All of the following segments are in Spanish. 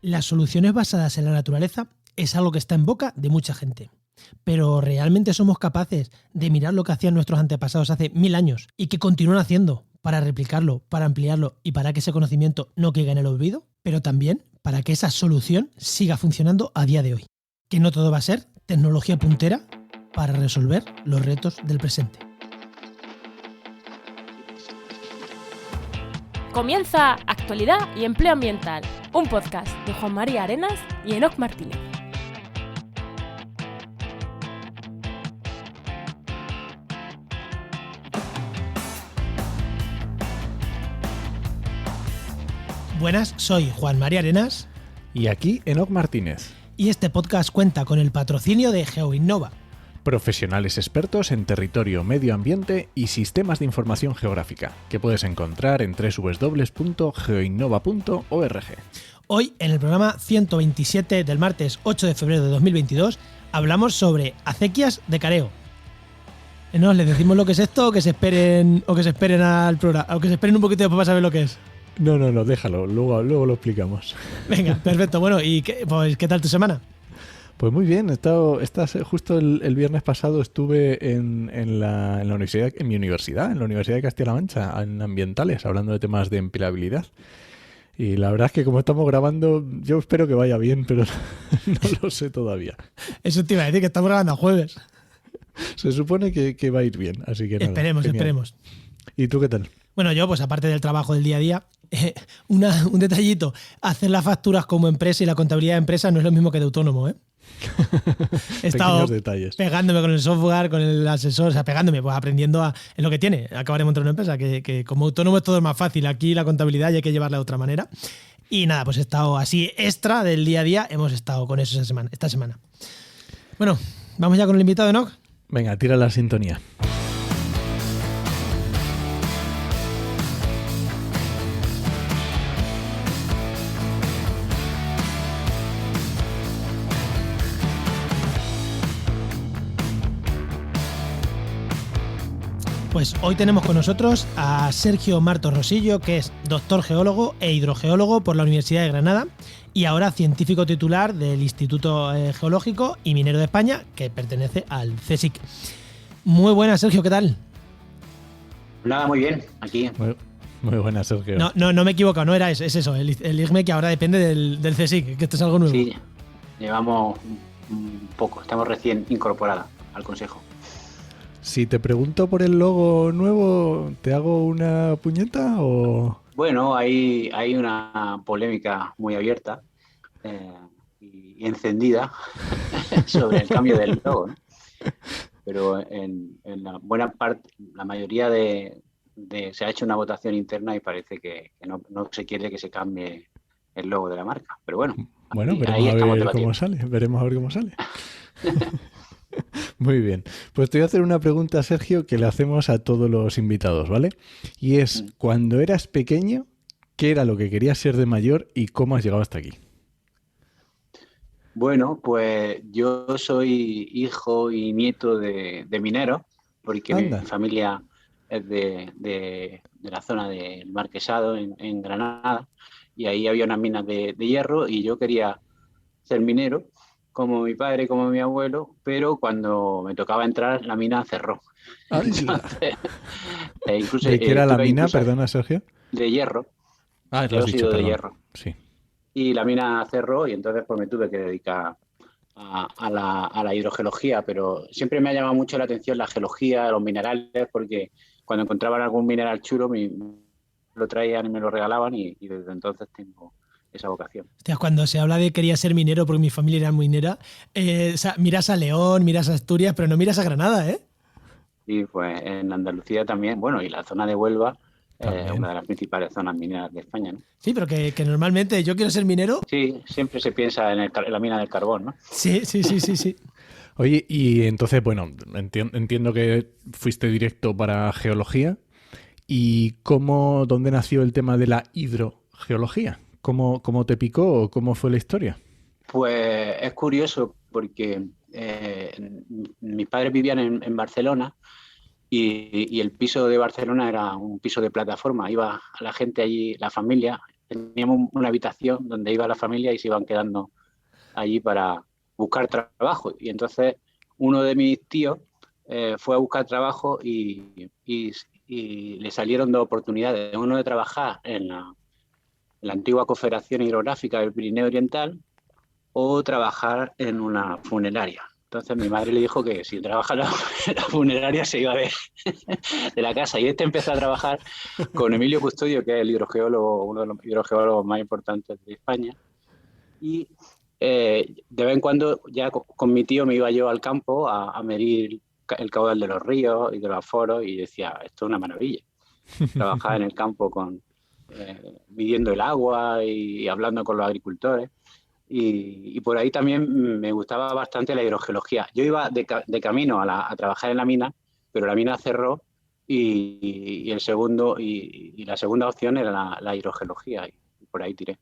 Las soluciones basadas en la naturaleza es algo que está en boca de mucha gente. Pero ¿realmente somos capaces de mirar lo que hacían nuestros antepasados hace 1000 años y que continúan haciendo para replicarlo, para ampliarlo y para que ese conocimiento no caiga en el olvido? Pero también para que esa solución siga funcionando a día de hoy. Que no todo va a ser tecnología puntera para resolver los retos del presente. Comienza Actualidad y Empleo Ambiental, un podcast de Juan María Arenas y Enoc Martínez. Buenas, soy Juan María Arenas. Y aquí Enoc Martínez. Y este podcast cuenta con el patrocinio de GeoInnova. Profesionales expertos en territorio, medio ambiente y sistemas de información geográfica, que puedes encontrar en www.geoinnova.org. Hoy, en el programa 127 del martes 8 de febrero de 2022, hablamos sobre acequias de careo. ¿No? ¿Les decimos lo que es esto o que se esperen al programa? O que se esperen un poquito después para saber lo que es. No, déjalo, luego lo explicamos. Venga, perfecto. Bueno, ¿y qué tal tu semana? Pues muy bien, justo el viernes pasado estuve en la universidad, en mi universidad, en la Universidad de Castilla-La Mancha, en ambientales, hablando de temas de empleabilidad. Y la verdad es que como estamos grabando, yo espero que vaya bien, pero no lo sé todavía. Eso te iba a decir, que estamos grabando a jueves. Se supone que va a ir bien, así que nada. Esperemos. ¿Y tú qué tal? Bueno, yo pues aparte del trabajo del día a día, un detallito, hacer las facturas como empresa y la contabilidad de empresa no es lo mismo que de autónomo, ¿eh? He estado pegándome con el software, con el asesor, o sea, pegándome, pues aprendiendo es lo que tiene acabar de montar una empresa, que como autónomo es todo más fácil. Aquí la contabilidad ya hay que llevarla de otra manera. Y nada, pues he estado así extra del día a día, hemos estado con eso esta semana. Bueno, vamos ya con el invitado, ¿no? Venga, tira la sintonía. Pues hoy tenemos con nosotros a Sergio Martos Rosillo, que es doctor geólogo e hidrogeólogo por la Universidad de Granada y ahora científico titular del Instituto Geológico y Minero de España, que pertenece al CSIC. Muy buenas, Sergio, ¿qué tal? Nada, muy bien, aquí. Muy buenas, Sergio. No me he equivocado, no era eso, es eso, el IGME que ahora depende del CSIC, que esto es algo nuevo. Sí, llevamos un poco, estamos recién incorporados al Consejo. Si te pregunto por el logo nuevo, ¿te hago una puñeta o...? Bueno, hay una polémica muy abierta y encendida sobre el cambio del logo, ¿no? Pero en la buena parte, la mayoría se ha hecho una votación interna y parece que no se quiere que se cambie el logo de la marca. Pero bueno, veremos a ver cómo sale. Muy bien, pues te voy a hacer una pregunta, Sergio, que le hacemos a todos los invitados, ¿vale? Y es, cuando eras pequeño, ¿qué era lo que querías ser de mayor y cómo has llegado hasta aquí? Bueno, pues yo soy hijo y nieto de mineros, porque mi familia es de la zona del Marquesado, en Granada, y ahí había unas minas de hierro y yo quería ser minero, como mi padre, como mi abuelo, pero cuando me tocaba entrar, la mina cerró. Entonces, ¿de qué era la mina, perdona, Sergio? De hierro. Lo has dicho, de hierro. Sí. Y la mina cerró y entonces pues me tuve que dedicar a la hidrogeología, pero siempre me ha llamado mucho la atención la geología, los minerales, porque cuando encontraban algún mineral chulo, lo traían y me lo regalaban y desde entonces tengo esa vocación. Hostia, cuando se habla de quería ser minero porque mi familia era minera, o sea, miras a León, miras a Asturias, pero no miras a Granada, ¿eh? Y pues en Andalucía también, bueno, y la zona de Huelva, una de las principales zonas mineras de España, ¿no? Sí, pero que normalmente yo quiero ser minero. Sí, siempre se piensa en la mina del carbón, ¿no? Sí. Oye, y entonces, bueno, entiendo que fuiste directo para geología. ¿Y dónde nació el tema de la hidrogeología? ¿Cómo te picó o cómo fue la historia? Pues es curioso porque mis padres vivían en Barcelona y el piso de Barcelona era un piso de plataforma. Iba la gente allí, la familia, teníamos una habitación donde iba la familia y se iban quedando allí para buscar trabajo. Y entonces uno de mis tíos fue a buscar trabajo y le salieron 2 oportunidades. Uno de trabajar en la antigua Confederación Hidrográfica del Pirineo Oriental o trabajar en una funeraria. Entonces mi madre le dijo que si trabajaba en la funeraria se iba de la casa. Y empezó a trabajar con Emilio Custodio, que es el hidrogeólogo, uno de los hidrogeólogos más importantes de España. Y de vez en cuando ya con mi tío me iba yo al campo a medir el caudal de los ríos y de los aforos y decía, esto es una maravilla. Trabajar en el campo midiendo el agua y hablando con los agricultores. Y por ahí también me gustaba bastante la hidrogeología. Yo iba de camino a trabajar en la mina, pero la mina cerró y la segunda opción era la hidrogeología, y por ahí tiré.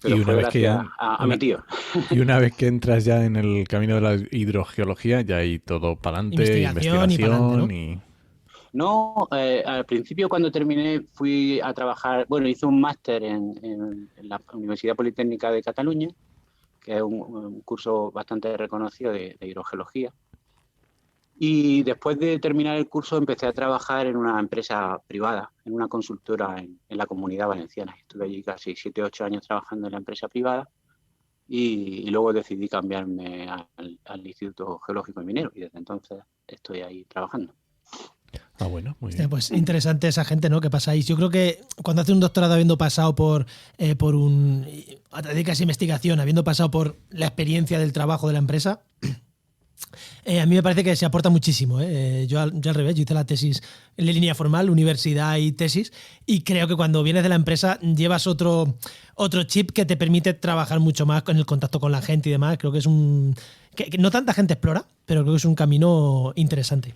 Pero fue gracias a mi tío. Y una vez que entras ya en el camino de la hidrogeología, ya hay todo para adelante, investigación. No, al principio cuando terminé fui a trabajar, hice un máster en la Universidad Politécnica de Cataluña, que es un curso bastante reconocido de hidrogeología. Y después de terminar el curso empecé a trabajar en una empresa privada, en una consultora en la Comunidad Valenciana. Estuve allí casi 7 o 8 años trabajando en la empresa privada y luego decidí cambiarme al Instituto Geológico y Minero y desde entonces estoy ahí trabajando. Bueno, muy bien. Pues interesante esa gente, ¿no? Que pasáis. Yo creo que cuando haces un doctorado habiendo pasado por te dedicas a investigación, habiendo pasado por la experiencia del trabajo de la empresa, a mí me parece que se aporta muchísimo. Yo al revés, yo hice la tesis en línea formal, universidad y tesis, y creo que cuando vienes de la empresa llevas otro chip que te permite trabajar mucho más con el contacto con la gente y demás. Creo que es que no tanta gente explora, pero creo que es un camino interesante.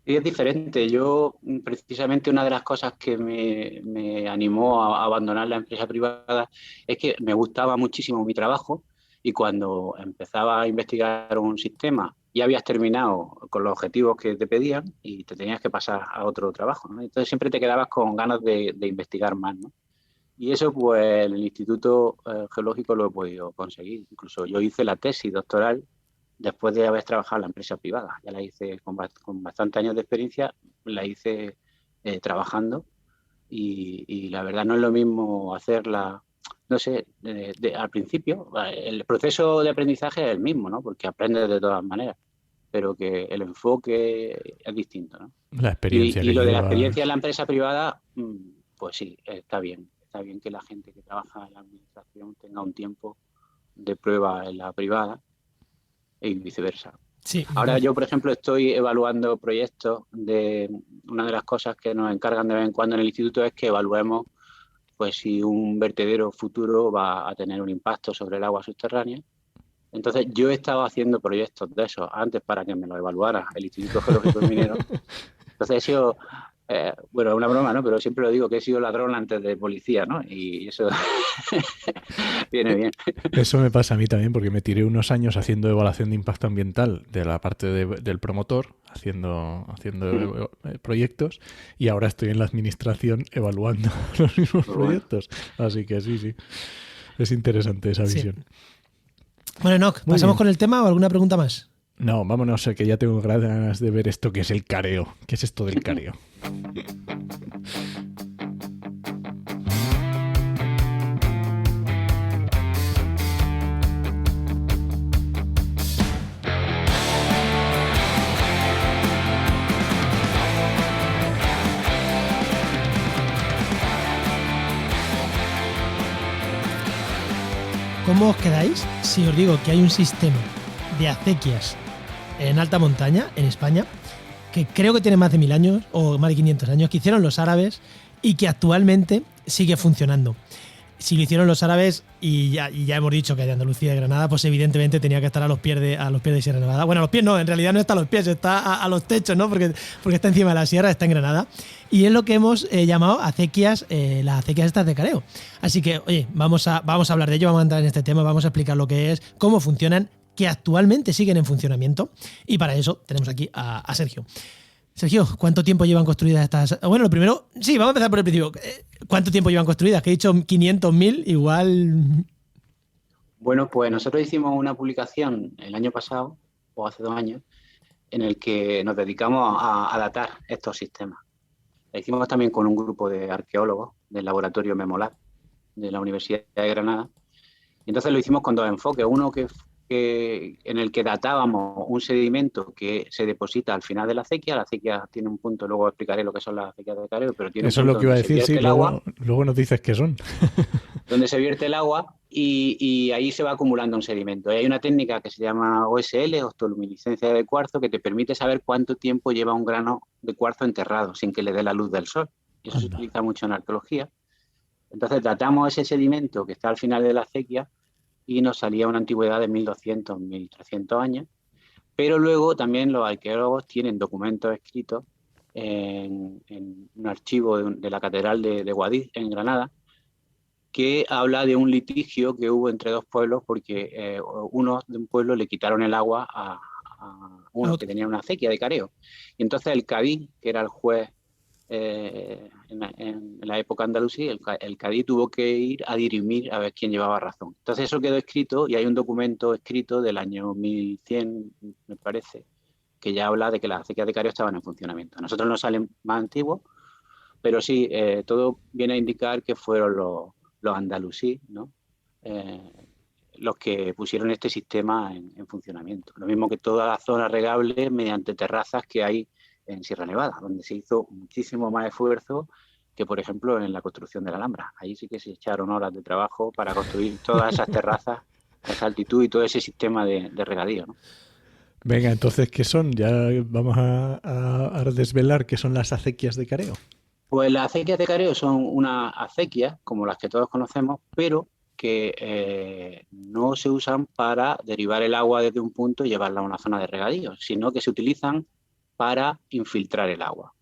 Y es diferente. Yo, precisamente, una de las cosas que me animó a abandonar la empresa privada es que me gustaba muchísimo mi trabajo y cuando empezaba a investigar un sistema ya habías terminado con los objetivos que te pedían y te tenías que pasar a otro trabajo, ¿no? Entonces siempre te quedabas con ganas de investigar más, ¿no? Y eso, pues, en el Instituto Geológico lo he podido conseguir. Incluso yo hice la tesis doctoral después de haber trabajado en la empresa privada. Ya la hice con bastantes años de experiencia, la hice trabajando y la verdad no es lo mismo hacerla, no sé, al principio. El proceso de aprendizaje es el mismo, ¿no? Porque aprendes de todas maneras, pero que el enfoque es distinto, ¿no? La experiencia y lo de la experiencia en la empresa privada, pues sí, está bien. Está bien que la gente que trabaja en la administración tenga un tiempo de prueba en la privada y viceversa. Sí. Ahora yo, por ejemplo, estoy evaluando proyectos una de las cosas que nos encargan de vez en cuando en el instituto es que evaluemos pues si un vertedero futuro va a tener un impacto sobre el agua subterránea. Entonces yo he estado haciendo proyectos de esos antes para que me lo evaluara el Instituto Geológico y Minero. Entonces he sido, es una broma, ¿no? Pero siempre lo digo que he sido ladrón antes de policía, ¿no? Y eso viene bien. Eso me pasa a mí también porque me tiré unos años haciendo evaluación de impacto ambiental de la parte del promotor, haciendo proyectos, y ahora estoy en la administración evaluando los mismos proyectos. Así que sí. Es interesante esa visión. Bueno, Enoch, ¿pasamos con el tema o alguna pregunta más? No, vámonos, que ya tengo ganas de ver esto que es el careo. ¿Qué es esto del careo? ¿Cómo os quedáis si os digo que hay un sistema de acequias en alta montaña, en España, que creo que tiene más de 1000 años o más de 500 años, que hicieron los árabes y que actualmente sigue funcionando? Si lo hicieron los árabes y ya hemos dicho que de Andalucía y de Granada, pues evidentemente tenía que estar a los pies de Sierra Nevada. Bueno, a los pies no, en realidad no está a los pies, está a los techos, ¿no? Porque está encima de la sierra, está en Granada. Y es lo que hemos llamado acequias, las acequias estas de careo. Así que, oye, vamos a hablar de ello, vamos a entrar en este tema, vamos a explicar lo que es, cómo funcionan, que actualmente siguen en funcionamiento. Y para eso tenemos aquí a Sergio. Sergio, ¿cuánto tiempo llevan construidas estas? Bueno, lo primero, sí, vamos a empezar por el principio. ¿Cuánto tiempo llevan construidas? Que he dicho 500.000, igual... Bueno, pues nosotros hicimos una publicación el año pasado, o hace 2 años, en el que nos dedicamos a datar estos sistemas. La hicimos también con un grupo de arqueólogos del laboratorio Memolab de la Universidad de Granada. Y entonces lo hicimos con 2 enfoques. Uno en el que datábamos un sedimento que se deposita al final de la acequia. La acequia tiene un punto, luego explicaré lo que son las acequias de careo, pero tiene eso un punto es lo que iba a decir, sí, luego nos dices qué son. Donde se vierte el agua y ahí se va acumulando un sedimento. Y hay una técnica que se llama OSL, ostoluminiscencia de cuarzo, que te permite saber cuánto tiempo lleva un grano de cuarzo enterrado sin que le dé la luz del sol. Y eso se utiliza mucho en arqueología. Entonces datamos ese sedimento que está al final de la acequia y nos salía una antigüedad de 1200, 1300 años. Pero luego también los arqueólogos tienen documentos escritos en un archivo de la Catedral de Guadix, en Granada, que habla de un litigio que hubo entre 2 pueblos porque uno de un pueblo le quitaron el agua a uno que tenía una acequia de careo. Y entonces el cadí, que era el juez en la época andalusí, el cadí tuvo que ir a dirimir a ver quién llevaba razón. Entonces eso quedó escrito y hay un documento escrito del año 1100, me parece, que ya habla de que las acequias de careo estaban en funcionamiento. A nosotros nos salen más antiguos, pero sí, todo viene a indicar que fueron los andalusí, ¿no? Los que pusieron este sistema en funcionamiento. Lo mismo que toda la zona regable mediante terrazas que hay en Sierra Nevada, donde se hizo muchísimo más esfuerzo que, por ejemplo, en la construcción de la Alhambra. Ahí sí que se echaron horas de trabajo para construir todas esas terrazas a esa altitud y todo ese sistema de regadío, ¿no? Venga, entonces, ¿qué son? Ya vamos a desvelar qué son las acequias de careo. Pues las acequias de careo son unas acequias, como las que todos conocemos, pero que no se usan para derivar el agua desde un punto y llevarla a una zona de regadío, sino que se utilizan para infiltrar el agua.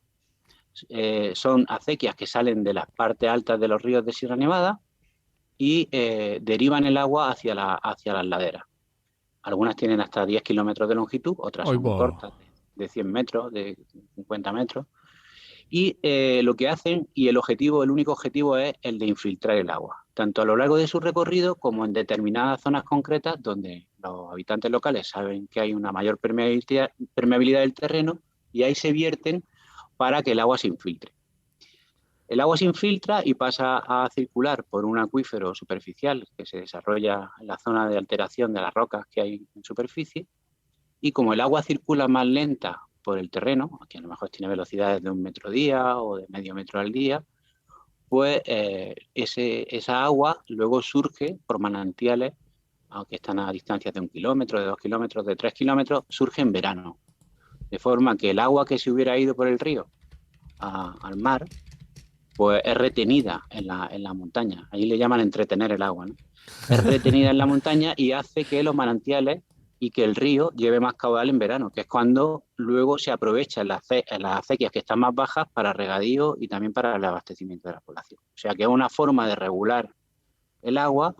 Son acequias que salen de las partes altas de los ríos de Sierra Nevada y derivan el agua hacia las laderas. Algunas tienen hasta 10 kilómetros de longitud, otras son muy cortas, de 100 metros, de 50 metros. Y lo que hacen, y el único objetivo es el de infiltrar el agua, tanto a lo largo de su recorrido como en determinadas zonas concretas donde los habitantes locales saben que hay una mayor permeabilidad del terreno y ahí se vierten para que el agua se infiltre. El agua se infiltra y pasa a circular por un acuífero superficial que se desarrolla en la zona de alteración de las rocas que hay en superficie, y como el agua circula más lenta por el terreno, que a lo mejor tiene velocidades de 1 metro día o de medio metro al día, pues esa agua luego surge por manantiales, aunque están a distancias de 1 kilómetro, de 2 kilómetros, de 3 kilómetros, surge en verano. De forma que el agua que se hubiera ido por el río al mar, pues es retenida en la montaña. Ahí le llaman entretener el agua, ¿no? Es retenida en la montaña y hace que los manantiales y que el río lleve más caudal en verano, que es cuando luego se aprovechan las acequias que están más bajas para regadío y también para el abastecimiento de la población. O sea que es una forma de regular el agua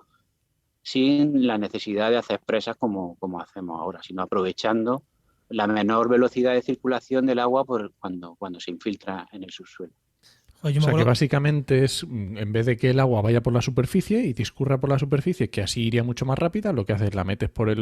sin la necesidad de hacer presas como hacemos ahora, sino aprovechando la menor velocidad de circulación del agua cuando se infiltra en el subsuelo. O sea que básicamente es, en vez de que el agua vaya por la superficie y discurra por la superficie, que así iría mucho más rápida, lo que haces es la metes por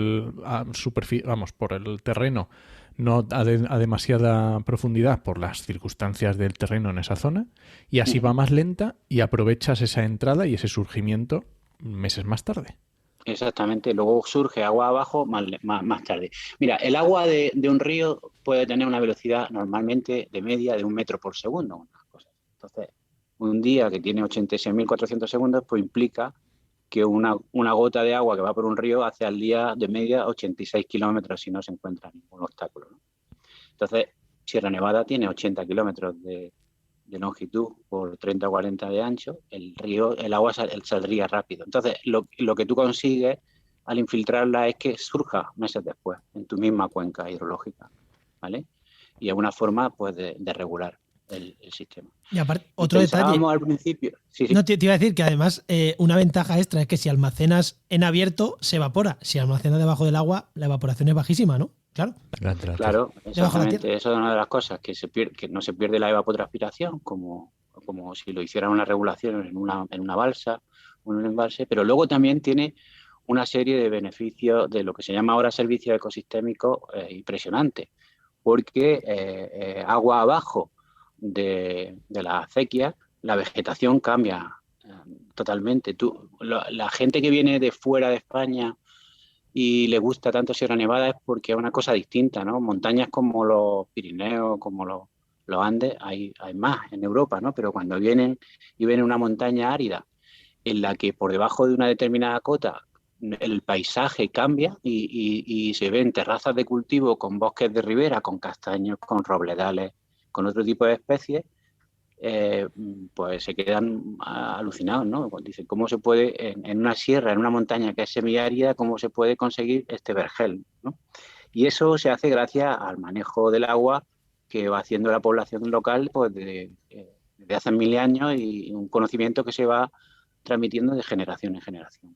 por el terreno, no a demasiada profundidad por las circunstancias del terreno en esa zona, y así va más lenta y aprovechas esa entrada y ese surgimiento meses más tarde. Exactamente, luego surge agua abajo más tarde. Mira, el agua de un río puede tener una velocidad normalmente de media de 1 metro por segundo. Entonces, un día que tiene 86.400 segundos, pues implica que una gota de agua que va por un río hace al día de media 86 kilómetros si no se encuentra ningún obstáculo, ¿no? Entonces, Sierra Nevada tiene 80 kilómetros de longitud por 30 o 40 de ancho, el agua saldría rápido. Entonces, lo que tú consigues al infiltrarla es que surja meses después en tu misma cuenca hidrológica, ¿vale? Y es una forma, pues, de regular el sistema. Y aparte, otro detalle. Al principio. Sí. No, te iba a decir que además una ventaja extra es que si almacenas en abierto, se evapora. Si almacenas debajo del agua, la evaporación es bajísima, ¿no? Claro, exactamente. Eso es una de las cosas, que no se pierde la evapotranspiración, como como si lo hicieran una regulación en una balsa o en un embalse, pero luego también tiene una serie de beneficios de lo que se llama ahora servicios ecosistémicos impresionantes, porque agua abajo de la acequia, la vegetación cambia totalmente. La gente que viene de fuera de España y le gusta tanto Sierra Nevada es porque es una cosa distinta, ¿no? Montañas como los Pirineos, como los Andes, hay más en Europa, ¿no? Pero cuando vienen y ven una montaña árida en la que por debajo de una determinada cota el paisaje cambia y se ven terrazas de cultivo con bosques de ribera, con castaños, con robledales, con otro tipo de especies, pues se quedan alucinados, ¿no? Dicen, ¿cómo se puede, en una sierra, en una montaña que es semiárida, cómo se puede conseguir este vergel, ¿no? Y eso se hace gracias al manejo del agua que va haciendo la población local pues desde hace 1000 años y un conocimiento que se va transmitiendo de generación en generación.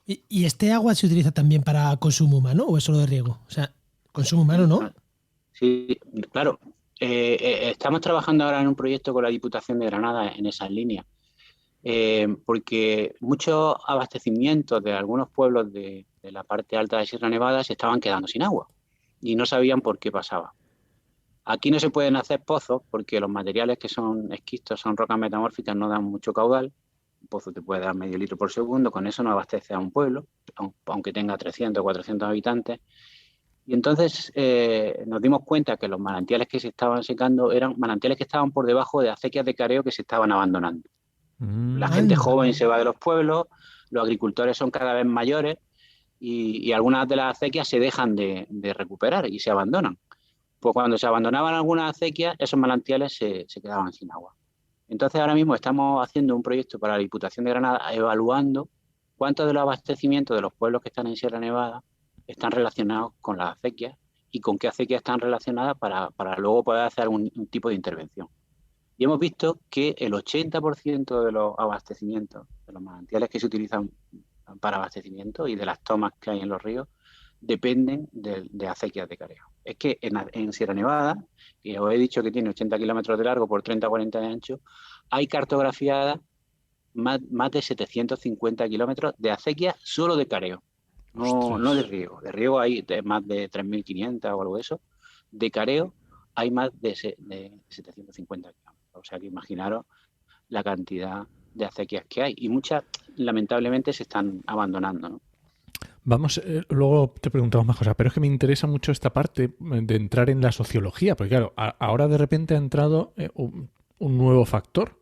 ¿Y este agua se utiliza también para consumo humano o es solo de riego? O sea, consumo humano, ¿no? Sí, claro. Estamos trabajando ahora en un proyecto con la Diputación de Granada en esas líneas, porque muchos abastecimientos de algunos pueblos de la parte alta de Sierra Nevada se estaban quedando sin agua y no sabían por qué pasaba. Aquí no se pueden hacer pozos porque los materiales que son esquistos, son rocas metamórficas, no dan mucho caudal. Un pozo te puede dar medio litro por segundo, con eso no abastece a un pueblo, aunque tenga 300 o 400 habitantes. Y entonces nos dimos cuenta que los manantiales que se estaban secando eran manantiales que estaban por debajo de acequias de careo que se estaban abandonando. La gente joven se va de los pueblos, los agricultores son cada vez mayores y algunas de las acequias se dejan de recuperar y se abandonan. Pues cuando se abandonaban algunas acequias, esos manantiales se quedaban sin agua. Entonces ahora mismo estamos haciendo un proyecto para la Diputación de Granada evaluando cuántos de los abastecimientos de los pueblos que están en Sierra Nevada están relacionados con las acequias y con qué acequias están relacionadas para luego poder hacer un tipo de intervención. Y hemos visto que el 80% de los abastecimientos, de los manantiales que se utilizan para abastecimiento y de las tomas que hay en los ríos, dependen de acequias de careo. Es que en Sierra Nevada, que os he dicho que tiene 80 kilómetros de largo por 30 o 40 de ancho, hay cartografiadas más de 750 kilómetros de acequias solo de careo. No de riego. De riego hay más de 3.500 o algo de eso. De careo hay más de 750 kilómetros. O sea que imaginaros la cantidad de acequias que hay. Y muchas, lamentablemente, se están abandonando, ¿no? Vamos, luego te preguntamos más cosas, pero es que me interesa mucho esta parte de entrar en la sociología, porque claro, ahora de repente ha entrado un nuevo factor,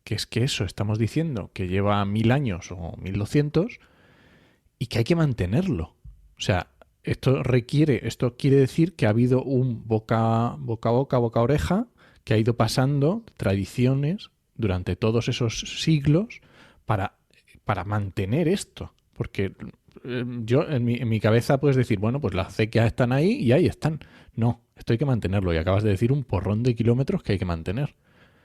que es que eso, estamos diciendo que lleva 1000 años o 1200 y que hay que mantenerlo. O sea, esto quiere decir que ha habido un boca a boca oreja, que ha ido pasando tradiciones durante todos esos siglos para mantener esto, porque yo en mi cabeza puedes decir, bueno, pues las acequias están ahí y ahí están. No, esto hay que mantenerlo. Y acabas de decir un porrón de kilómetros que hay que mantener.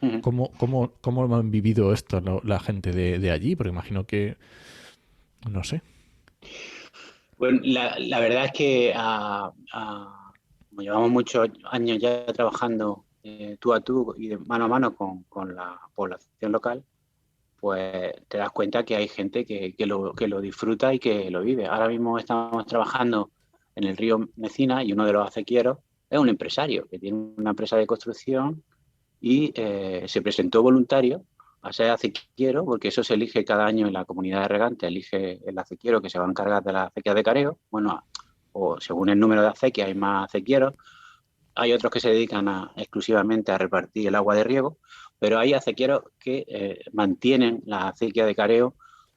Uh-huh. ¿Cómo han vivido esto la gente de allí? Porque imagino que, no sé. Bueno, la verdad es que como llevamos muchos años ya trabajando tú a tú y de mano a mano con la población local, pues te das cuenta que hay gente que lo disfruta y que lo vive. Ahora mismo estamos trabajando en el río Mecina y uno de los acequieros es un empresario que tiene una empresa de construcción y se presentó voluntario a ser acequiero, porque eso se elige cada año en la comunidad de regantes, elige el acequiero que se va a encargar de las acequias de careo. Bueno, o según el número de acequias hay más acequieros. Hay otros que se dedican exclusivamente a repartir el agua de riego, pero hay acequieros que mantienen la acequia de careo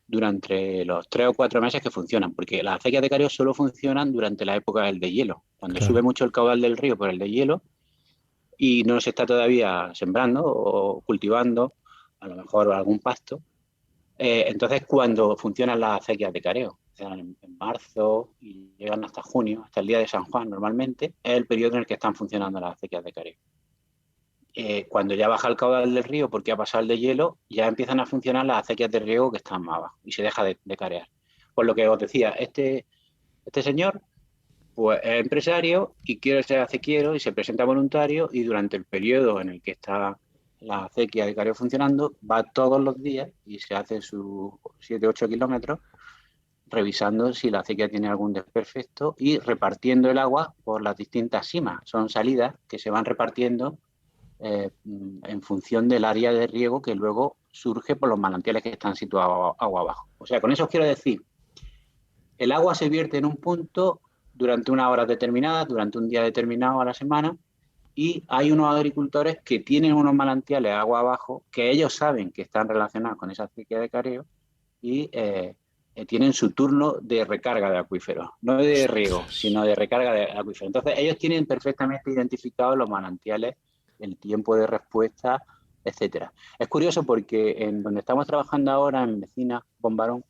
durante los 3 o 4 meses que funcionan, porque las acequias de careo solo funcionan durante la época del deshielo. Cuando sube mucho el caudal del río por el deshielo y no se está todavía sembrando o cultivando, a lo mejor algún pasto, entonces cuando funcionan las acequias de careo, en marzo y llegan hasta junio, hasta el día de San Juan normalmente, es el periodo en el que están funcionando las acequias de careo. Cuando ya baja el caudal del río porque ha pasado el deshielo, ya empiezan a funcionar las acequias de riego que están más abajo y se deja de carear. Por lo que os decía, este señor pues es empresario y quiere ser acequiero y se presenta voluntario y durante el periodo en el que está la acequia de Careo funcionando, va todos los días y se hace sus 7-8 kilómetros revisando si la acequia tiene algún desperfecto y repartiendo el agua por las distintas simas. Son salidas que se van repartiendo en función del área de riego que luego surge por los manantiales que están situados agua abajo. O sea, con eso os quiero decir, el agua se vierte en un punto durante unas horas determinadas, durante un día determinado a la semana, y hay unos agricultores que tienen unos manantiales agua abajo que ellos saben que están relacionados con esa acequia de careo y tienen su turno de recarga de acuíferos, no de riego, sino de recarga de acuíferos. Entonces, ellos tienen perfectamente identificados los manantiales, el tiempo de respuesta, etcétera. Es curioso porque en donde estamos trabajando ahora, en Vecinas, Bombarón,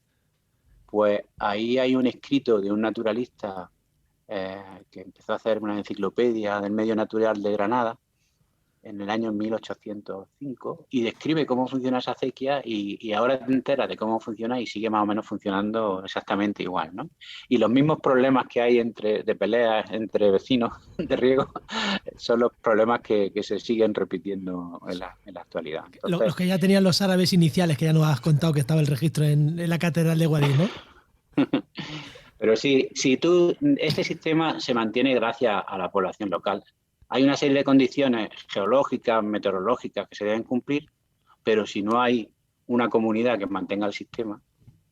pues ahí hay un escrito de un naturalista que empezó a hacer una enciclopedia del medio natural de Granada en el año 1805 y describe cómo funciona esa acequia y ahora te enteras de cómo funciona y sigue más o menos funcionando exactamente igual, ¿no? Y los mismos problemas que hay de peleas entre vecinos de riego son los problemas que se siguen repitiendo en la actualidad. Entonces, los que ya tenían los árabes iniciales, que ya nos has contado que estaba el registro en la catedral de Guadix, ¿no? Pero sí, este sistema se mantiene gracias a la población local. Hay una serie de condiciones geológicas, meteorológicas que se deben cumplir, pero si no hay una comunidad que mantenga el sistema,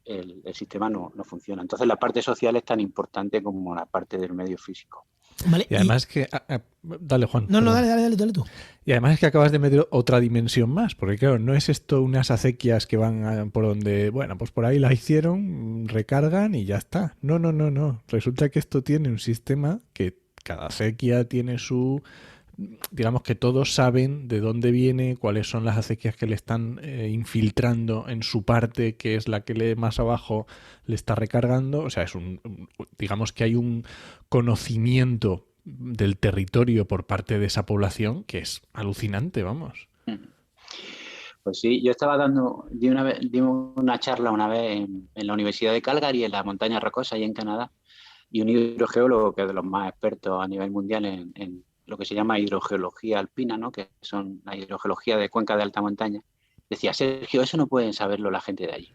el sistema no funciona. Entonces la parte social es tan importante como la parte del medio físico. Vale, y además es que... dale, Juan. No, dale tú. Y además es que acabas de meter otra dimensión más, porque claro, no es esto unas acequias que van por donde, bueno, pues por ahí la hicieron, recargan y ya está. No. Resulta que esto tiene un sistema que cada acequia tiene su... Digamos que todos saben de dónde viene, cuáles son las acequias que le están infiltrando en su parte, que es la que más abajo le está recargando. O sea, digamos que hay un conocimiento del territorio por parte de esa población que es alucinante, vamos. Pues sí, yo di una charla una vez en la Universidad de Calgary, en la montaña rocosa, allá en Canadá, y un hidrogeólogo que es de los más expertos a nivel mundial en lo que se llama hidrogeología alpina, ¿no? Que son la hidrogeología de cuenca de alta montaña, decía: Sergio, eso no pueden saberlo la gente de allí.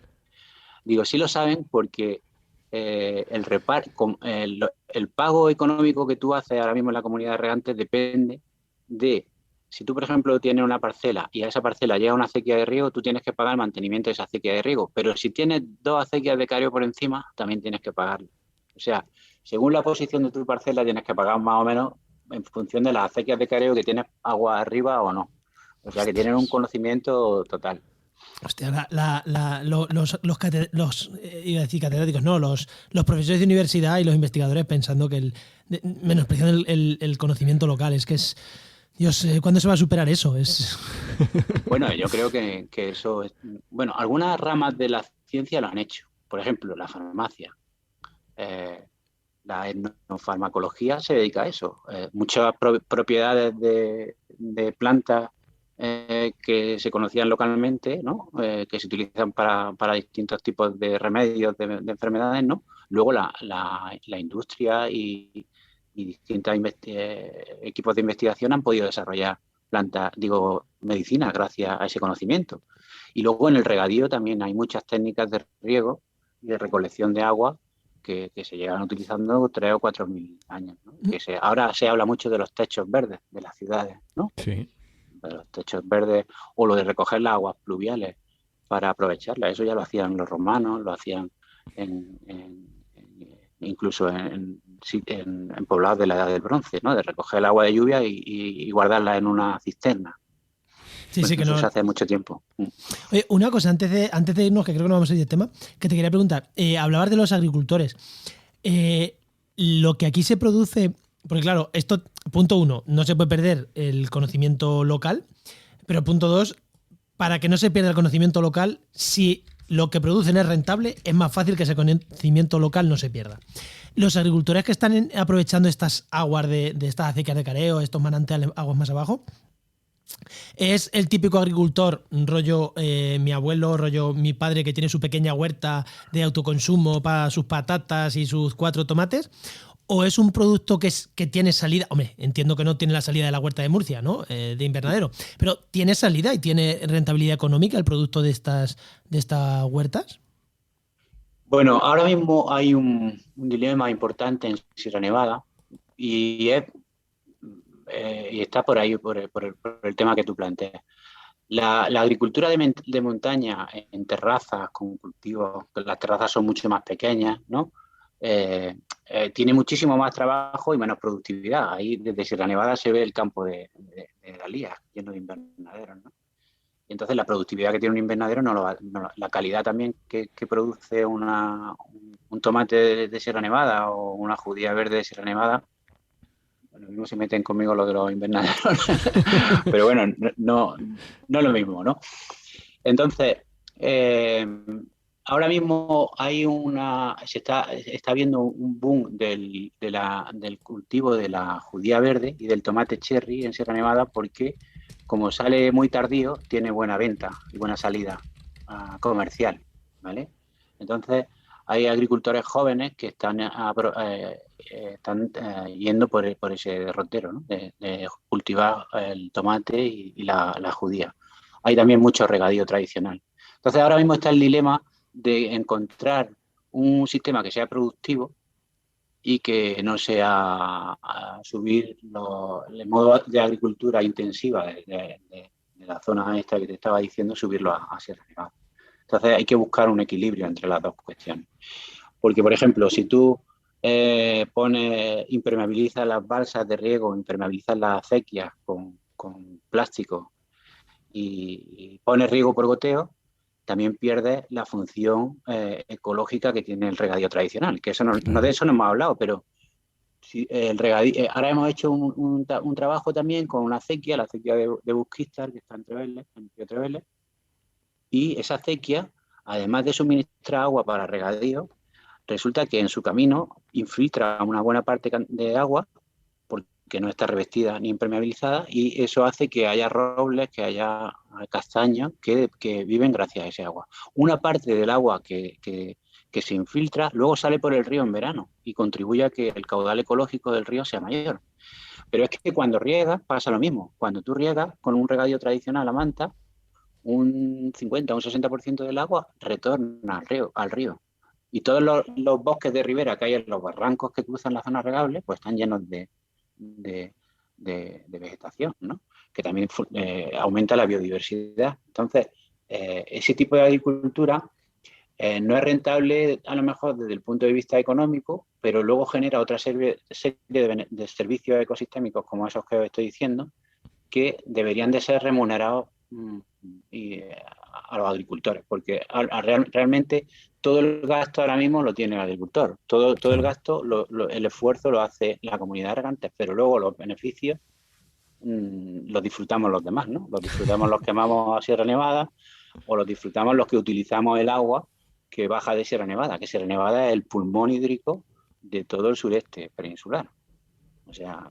Digo, sí lo saben porque el pago económico que tú haces ahora mismo en la comunidad de regantes depende de, si tú, por ejemplo, tienes una parcela y a esa parcela llega una acequia de riego, tú tienes que pagar el mantenimiento de esa acequia de riego, pero si tienes 2 acequias de careo por encima, también tienes que pagarlo. O sea, según la posición de tu parcela, tienes que pagar más o menos en función de las acequias de careo que tienes agua arriba o no. O sea, que tienen un conocimiento total. Hostia, iba a decir catedráticos, no, los profesores de universidad y los investigadores pensando que menospreciando el conocimiento local. Es que es... Dios, ¿cuándo se va a superar eso? Bueno, yo creo que eso es... Bueno, algunas ramas de la ciencia lo han hecho. Por ejemplo, la farmacia. La etnofarmacología se dedica a eso. Muchas propiedades de plantas que se conocían localmente, ¿no? Que se utilizan para distintos tipos de remedios de enfermedades, ¿no? Luego la industria y distintos equipos de investigación han podido desarrollar medicina gracias a ese conocimiento. Y luego en el regadío también hay muchas técnicas de riego y de recolección de agua que se llevan utilizando 3.000 o 4.000 años, ¿no? Ahora se habla mucho de los techos verdes de las ciudades, ¿no? Sí. De los techos verdes o lo de recoger las aguas pluviales para aprovecharlas. Eso ya lo hacían los romanos, lo hacían incluso en poblados de la Edad del Bronce, ¿no? De recoger el agua de lluvia y guardarla en una cisterna. Sí, sí, que eso no... se hace mucho tiempo. Oye, una cosa, antes de irnos, que creo que no vamos a ir del tema, que te quería preguntar. Hablabas de los agricultores. Lo que aquí se produce... Porque claro, esto, punto 1, no se puede perder el conocimiento local, pero punto 2, para que no se pierda el conocimiento local, si lo que producen es rentable, es más fácil que ese conocimiento local no se pierda. Los agricultores que están aprovechando estas aguas de estas acequias de careo, estos manantiales, aguas más abajo, es el típico agricultor, rollo mi abuelo, rollo mi padre, que tiene su pequeña huerta de autoconsumo para sus patatas y sus 4 tomates, ¿O es un producto que tiene salida? Hombre, entiendo que no tiene la salida de la huerta de Murcia, ¿no? De invernadero. Pero ¿tiene salida y tiene rentabilidad económica el producto de estas huertas? Bueno, ahora mismo hay un dilema importante en Sierra Nevada y está por ahí, por el tema que tú planteas. La agricultura de montaña en terrazas con cultivos, las terrazas son mucho más pequeñas, ¿no? Tiene muchísimo más trabajo y menos productividad. Ahí desde Sierra Nevada se ve el campo de Dalías lleno de invernaderos, ¿no? Y entonces la productividad que tiene un invernadero, la calidad también que produce un tomate de Sierra Nevada o una judía verde de Sierra Nevada. Lo mismo se meten conmigo lo de los invernaderos, pero bueno, no es lo mismo, ¿no? Entonces, ahora mismo se está viendo un boom del cultivo de la judía verde y del tomate cherry en Sierra Nevada porque como sale muy tardío, tiene buena venta y buena salida comercial, ¿vale? Entonces, hay agricultores jóvenes que están yendo por ese derrotero, ¿no? De cultivar el tomate y la judía. Hay también mucho regadío tradicional. Entonces, ahora mismo está el dilema de encontrar un sistema que sea productivo y que no sea subir el modo de agricultura intensiva de la zona esta que te estaba diciendo, subirlo a Sierra Nevada. Entonces hay que buscar un equilibrio entre las dos cuestiones. Porque, por ejemplo, si tú impermeabilizas las balsas de riego, impermeabilizas las acequias con plástico y pones riego por goteo, también pierde la función ecológica que tiene el regadío tradicional, que eso no de eso no hemos hablado, pero si el regadío, ahora hemos hecho un trabajo también con la acequia de Busquistar, que está en Treveles, y esa acequia, además de suministrar agua para regadío, resulta que en su camino infiltra una buena parte de agua que no está revestida ni impermeabilizada, y eso hace que haya robles, que haya castaños que viven gracias a ese agua. Una parte del agua que se infiltra luego sale por el río en verano y contribuye a que el caudal ecológico del río sea mayor. Pero es que cuando riegas pasa lo mismo. Cuando tú riegas con un regadío tradicional a manta, un 50 o un 60% del agua retorna al río. Y todos los bosques de ribera que hay en los barrancos que cruzan la zona regable, pues están llenos de vegetación, ¿no? Que también aumenta la biodiversidad. Entonces, ese tipo de agricultura no es rentable a lo mejor desde el punto de vista económico, pero luego genera otra serie de servicios ecosistémicos como esos que os estoy diciendo, que deberían de ser remunerados a los agricultores, porque realmente todo el gasto ahora mismo lo tiene el agricultor, todo el gasto, el esfuerzo lo hace la comunidad de regantes, pero luego los beneficios los disfrutamos los demás, ¿no? Los disfrutamos los que vamos a Sierra Nevada o los disfrutamos los que utilizamos el agua que baja de Sierra Nevada, que Sierra Nevada es el pulmón hídrico de todo el sureste peninsular. O sea,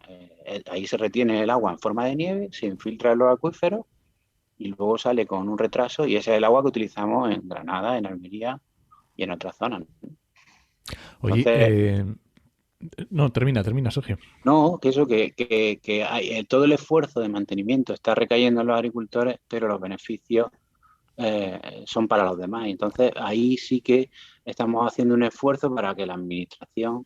ahí se retiene el agua en forma de nieve, se infiltra en los acuíferos y luego sale con un retraso, y ese es el agua que utilizamos en Granada, en Almería y en otras zonas. Oye, entonces, no, termina, Sergio. No, que eso, que hay, todo el esfuerzo de mantenimiento está recayendo en los agricultores, pero los beneficios son para los demás. Entonces, ahí sí que estamos haciendo un esfuerzo para que la administración,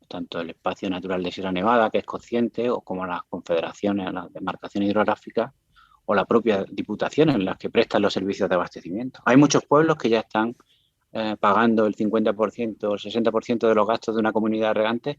tanto el Espacio Natural de Sierra Nevada, que es consciente, o como las confederaciones, las demarcaciones hidrográficas, o la propia diputación en las que prestan los servicios de abastecimiento. Hay muchos pueblos que ya están pagando el 50% o el 60% de los gastos de una comunidad de regantes,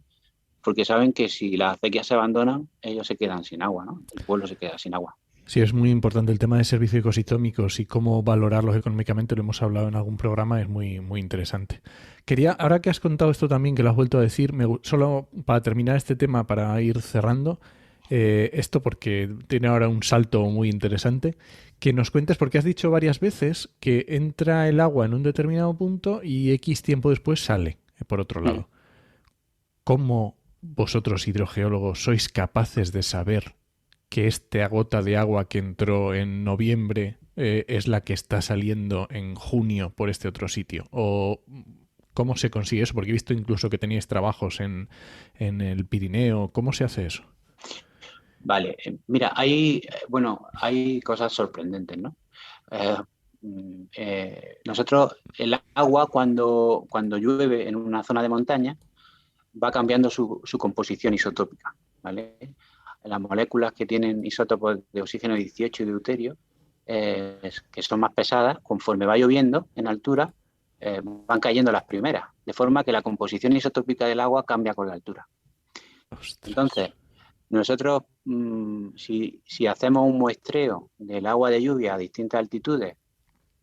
porque saben que si las acequias se abandonan, ellos se quedan sin agua, ¿no? El pueblo se queda sin agua. Sí, es muy importante el tema de servicios ecosistémicos y cómo valorarlos económicamente, lo hemos hablado en algún programa, es muy, muy interesante. Quería, ahora que has contado esto también, que lo has vuelto a decir, solo para terminar este tema, para ir cerrando, esto porque tiene ahora un salto muy interesante, que nos cuentes, porque has dicho varias veces que entra el agua en un determinado punto y X tiempo después sale por otro lado. ¿Cómo vosotros, hidrogeólogos, sois capaces de saber que esta gota de agua que entró en noviembre es la que está saliendo en junio por este otro sitio? ¿O ¿Cómo se consigue eso? Porque he visto incluso que teníais trabajos en el Pirineo. ¿Cómo se hace eso? Vale, mira, hay cosas sorprendentes, ¿no? Nosotros, el agua cuando llueve en una zona de montaña va cambiando su composición isotópica, ¿vale? Las moléculas que tienen isótopos de oxígeno 18 y de deuterio, que son más pesadas, conforme va lloviendo en altura, van cayendo las primeras, de forma que la composición isotópica del agua cambia con la altura. Ostras. Entonces, nosotros, si hacemos un muestreo del agua de lluvia a distintas altitudes,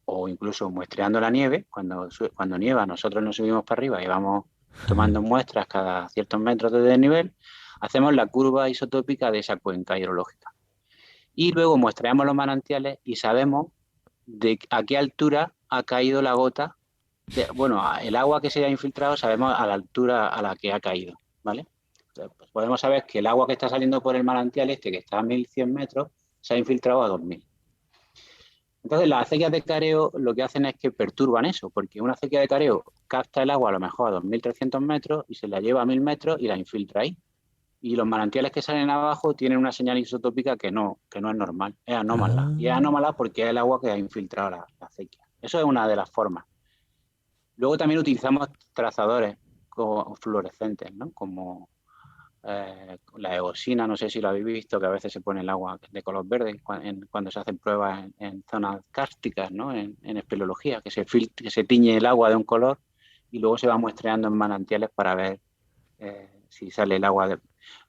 o incluso muestreando la nieve, cuando nieva nosotros nos subimos para arriba y vamos tomando muestras cada ciertos metros de desnivel, hacemos la curva isotópica de esa cuenca hidrológica. Y luego muestreamos los manantiales y sabemos a qué altura ha caído la gota. El agua que se ha infiltrado sabemos a la altura a la que ha caído, ¿vale? Pues podemos saber que el agua que está saliendo por el manantial que está a 1100 metros, se ha infiltrado a 2000. Entonces, las acequias de careo lo que hacen es que perturban eso, porque una acequia de careo capta el agua a lo mejor a 2300 metros y se la lleva a 1000 metros y la infiltra ahí. Y los manantiales que salen abajo tienen una señal isotópica que no es normal, es anómala. Y es anómala porque es el agua que ha infiltrado la acequia. Eso es una de las formas. Luego también utilizamos trazadores fluorescentes, ¿no? Como la eosina, no sé si lo habéis visto, que a veces se pone el agua de color verde cuando se hacen pruebas en zonas cársticas, ¿no? En espeleología, que se tiñe el agua de un color y luego se va muestreando en manantiales para ver si sale el agua.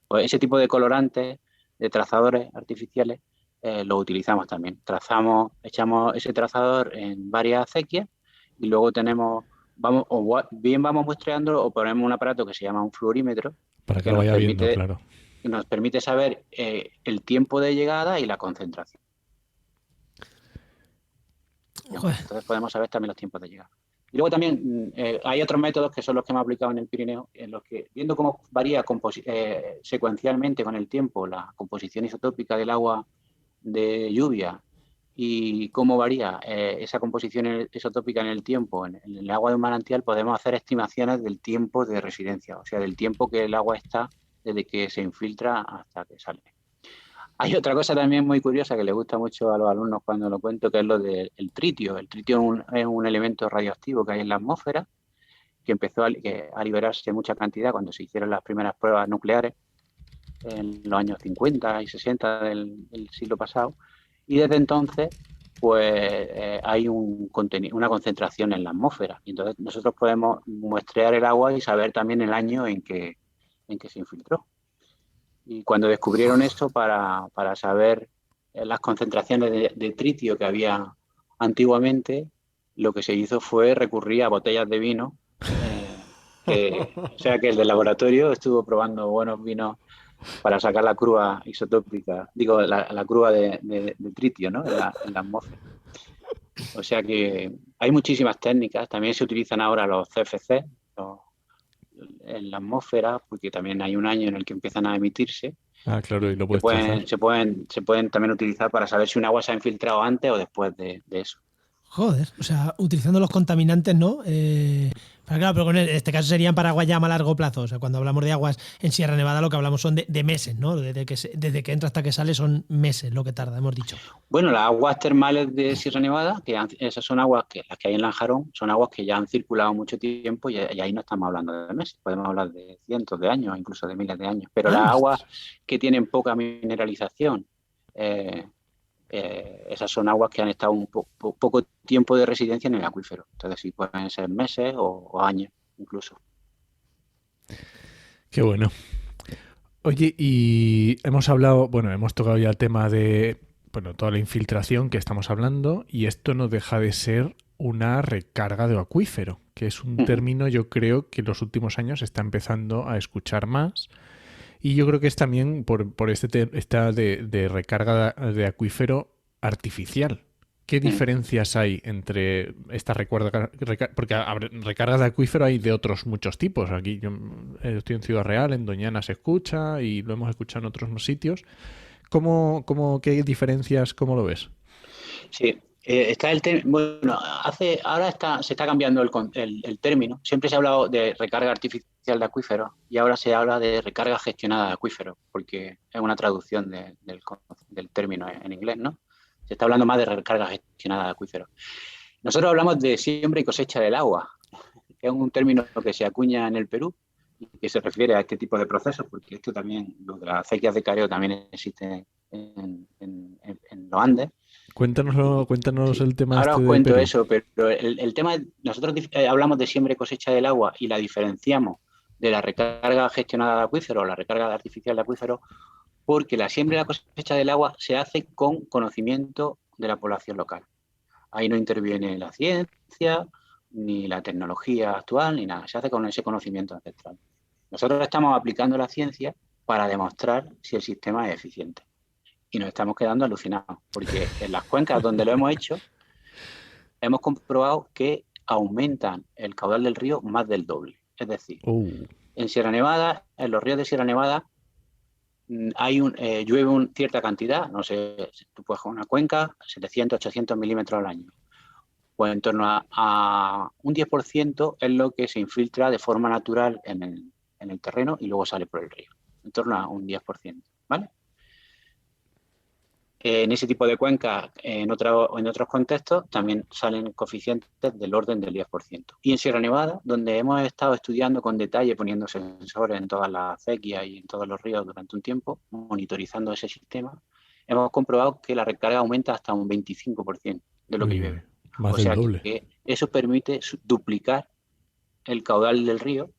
Pues ese tipo de colorantes, de trazadores artificiales, lo utilizamos también. Echamos ese trazador en varias acequias y luego vamos muestreando o ponemos un aparato que se llama un fluorímetro, para que lo vaya viendo, claro. Nos permite saber el tiempo de llegada y la concentración. Entonces podemos saber también los tiempos de llegada. Y luego también hay otros métodos que son los que hemos aplicado en el Pirineo, en los que, viendo cómo varía secuencialmente con el tiempo la composición isotópica del agua de lluvia y cómo varía esa composición isotópica en el tiempo en el agua de un manantial, podemos hacer estimaciones del tiempo de residencia, o sea, del tiempo que el agua está desde que se infiltra hasta que sale. Hay otra cosa también muy curiosa que le gusta mucho a los alumnos cuando lo cuento, que es lo del tritio. El tritio es un elemento radioactivo que hay en la atmósfera, que empezó a liberarse mucha cantidad cuando se hicieron las primeras pruebas nucleares en los años 50 y 60 del siglo pasado. Y desde entonces, pues hay una concentración en la atmósfera. Y entonces nosotros podemos muestrear el agua y saber también el año en que se infiltró. Y cuando descubrieron esto, para saber las concentraciones de tritio que había antiguamente, lo que se hizo fue recurrir a botellas de vino. O sea que el del laboratorio estuvo probando buenos vinos para sacar la curva isotópica, la curva de tritio, ¿no? en la atmósfera. O sea que hay muchísimas técnicas. También se utilizan ahora los CFC en la atmósfera, porque también hay un año en el que empiezan a emitirse. Ah, claro, y lo se pueden también utilizar para saber si un agua se ha infiltrado antes o después de eso. Joder, o sea, utilizando los contaminantes, ¿no? Pero en este caso serían para agua ya a largo plazo. O sea, cuando hablamos de aguas en Sierra Nevada, lo que hablamos son de meses, ¿no? Desde que entra hasta que sale son meses lo que tarda, hemos dicho. Bueno, las aguas termales de Sierra Nevada, esas son aguas las que hay en Lanjarón, son aguas que ya han circulado mucho tiempo y ahí no estamos hablando de meses, podemos hablar de cientos de años, incluso de miles de años. Pero las aguas que tienen poca mineralización, esas son aguas que han estado un poco tiempo de residencia en el acuífero. Entonces sí, pueden ser meses o años incluso. Qué bueno. Oye, y hemos tocado ya el tema de toda la infiltración que estamos hablando, y esto no deja de ser una recarga de acuífero, que es un término, yo creo, que en los últimos años se está empezando a escuchar más. Y yo creo que es también por esta de recarga de acuífero artificial. ¿Qué diferencias hay entre esta recarga? Porque recargas de acuífero hay de otros muchos tipos. Aquí yo estoy en Ciudad Real, en Doñana se escucha y lo hemos escuchado en otros sitios. ¿Qué diferencias, cómo lo ves? Sí, Bueno, se está cambiando el término. Siempre se ha hablado de recarga artificial de acuíferos y ahora se habla de recarga gestionada de acuíferos, porque es una traducción del término en inglés, ¿no? Se está hablando más de recarga gestionada de acuíferos. Nosotros hablamos de siembra y cosecha del agua, que es un término que se acuña en el Perú y que se refiere a este tipo de procesos, porque esto también, lo de las acequias de careo también existe en los Andes. Cuéntanos sí. el tema. Ahora os cuento eso, pero el tema, nosotros hablamos de siembra y cosecha del agua y la diferenciamos de la recarga gestionada de acuíferos, la recarga artificial de acuíferos, porque la siembra y la cosecha del agua se hace con conocimiento de la población local. Ahí no interviene la ciencia, ni la tecnología actual, ni nada. Se hace con ese conocimiento ancestral. Nosotros estamos aplicando la ciencia para demostrar si el sistema es eficiente. Y nos estamos quedando alucinados, porque en las cuencas donde lo hemos hecho, hemos comprobado que aumentan el caudal del río más del doble. Es decir, en Sierra Nevada, en los ríos de Sierra Nevada, llueve cierta cantidad, no sé, tú puedes con una cuenca, 700, 800 milímetros al año. Pues en torno a un 10% es lo que se infiltra de forma natural en el terreno y luego sale por el río. En torno a un 10%, ¿vale? En ese tipo de cuencas, en otros contextos, también salen coeficientes del orden del 10%. Y en Sierra Nevada, donde hemos estado estudiando con detalle, poniendo sensores en todas las acequias y en todos los ríos durante un tiempo, monitorizando ese sistema, hemos comprobado que la recarga aumenta hasta un 25% de lo que llueve. Más del doble. Que eso permite duplicar el caudal del río,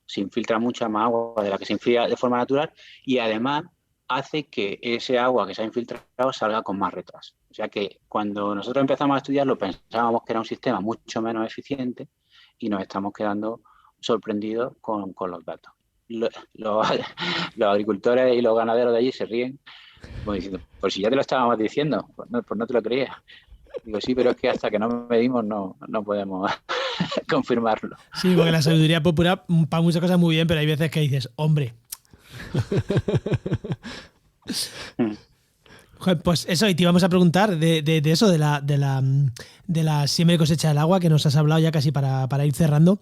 se infiltra mucha más agua de la que se infiltra de forma natural y además hace que ese agua que se ha infiltrado salga con más retraso. O sea que cuando nosotros empezamos a estudiarlo pensábamos que era un sistema mucho menos eficiente y nos estamos quedando sorprendidos con los datos. Los agricultores y los ganaderos de allí se ríen como diciendo, pues si ya te lo estábamos diciendo, pues no te lo creías. Digo, sí, pero es que hasta que no medimos no podemos confirmarlo. Sí, porque la sabiduría popular para muchas cosas muy bien, pero hay veces que dices, hombre. Joder, pues eso, y te íbamos a preguntar de eso, de la siembra y cosecha del agua, que nos has hablado ya casi para ir cerrando,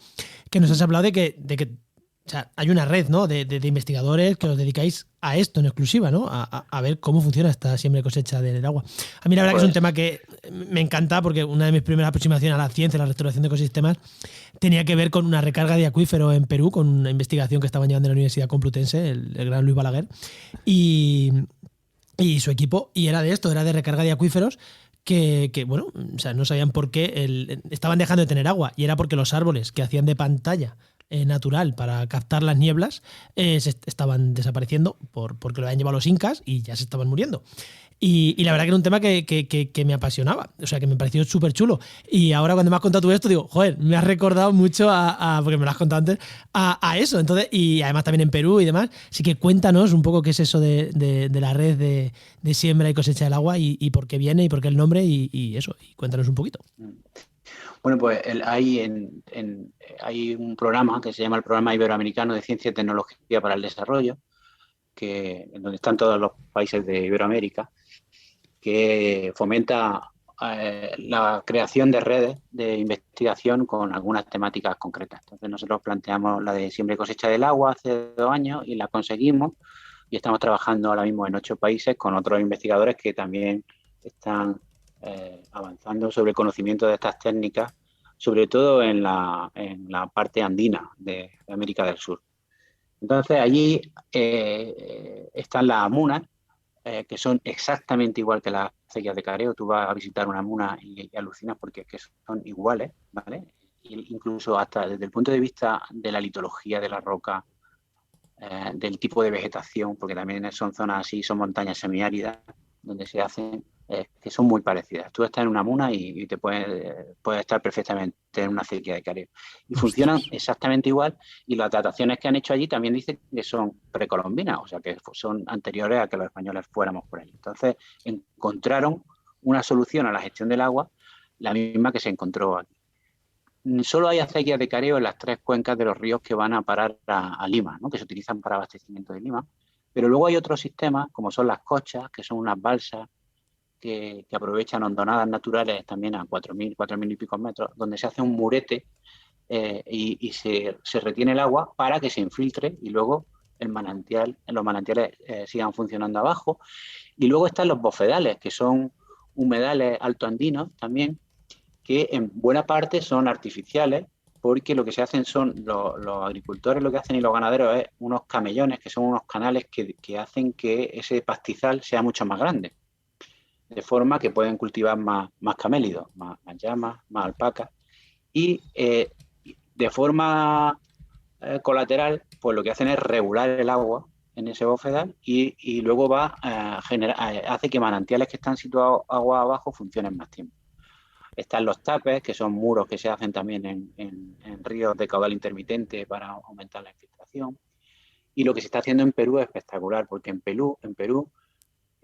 que nos has hablado de que o sea, hay una red, ¿no?, de investigadores que os dedicáis a esto en exclusiva, ¿no? A ver cómo funciona esta siembra y cosecha del agua. A mí la verdad que es un tema que me encanta porque una de mis primeras aproximaciones a la ciencia, a la restauración de ecosistemas, tenía que ver con una recarga de acuífero en Perú, con una investigación que estaban llevando en la Universidad Complutense, el gran Luis Balaguer, y su equipo, y era de esto, era de recarga de acuíferos que bueno, o sea, no sabían por qué estaban dejando de tener agua, y era porque los árboles que hacían de pantalla natural para captar las nieblas se estaban desapareciendo porque lo habían llevado los incas y ya se estaban muriendo. Y la verdad que era un tema que me apasionaba, o sea, que me pareció súper chulo. Y ahora cuando me has contado tú esto, digo, joder, me has recordado mucho porque me lo has contado antes, a eso. Entonces, y además también en Perú y demás. Así que cuéntanos un poco qué es eso de la red de siembra y cosecha del agua y por qué viene y por qué el nombre y eso. Y cuéntanos un poquito. Bueno, pues hay un programa que se llama el Programa Iberoamericano de Ciencia y Tecnología para el Desarrollo, en donde están todos los países de Iberoamérica, que fomenta la creación de redes de investigación con algunas temáticas concretas. Entonces nosotros planteamos la de siembra y cosecha del agua hace 2 años y la conseguimos, y estamos trabajando ahora mismo en 8 países con otros investigadores que también están avanzando sobre el conocimiento de estas técnicas, sobre todo en la parte andina de América del Sur. Entonces allí están las munas, que son exactamente igual que las acequias de careo. Tú vas a visitar una muna y alucinas porque es que son iguales, ¿vale? Incluso hasta desde el punto de vista de la litología de la roca, del tipo de vegetación, porque también son zonas así, son montañas semiáridas donde se hacen, que son muy parecidas. Tú estás en una muna y te puedes estar perfectamente en una acequia de careo. Y funcionan exactamente igual, y las dataciones que han hecho allí también dicen que son precolombinas, o sea que son anteriores a que los españoles fuéramos por allí. Entonces encontraron una solución a la gestión del agua, la misma que se encontró aquí. Solo hay acequias de careo en las 3 cuencas de los ríos que van a parar a Lima, ¿no?, que se utilizan para abastecimiento de Lima. Pero luego hay otros sistemas, como son las cochas, que son unas balsas que aprovechan hondonadas naturales también a 4.000 y pico metros, donde se hace un murete y se retiene el agua para que se infiltre y luego los manantiales sigan funcionando abajo. Y luego están los bofedales, que son humedales altoandinos también, que en buena parte son artificiales, porque lo que se hacen son, los agricultores lo que hacen y los ganaderos es unos camellones, que son unos canales que hacen que ese pastizal sea mucho más grande, de forma que pueden cultivar más camélidos, más llamas, más alpacas, y de forma colateral, pues lo que hacen es regular el agua en ese bofedal y luego va a hace que manantiales que están situados agua abajo funcionen más tiempo. Están los tapes, que son muros que se hacen también en ríos de caudal intermitente para aumentar la infiltración. Y lo que se está haciendo en Perú es espectacular, porque en Perú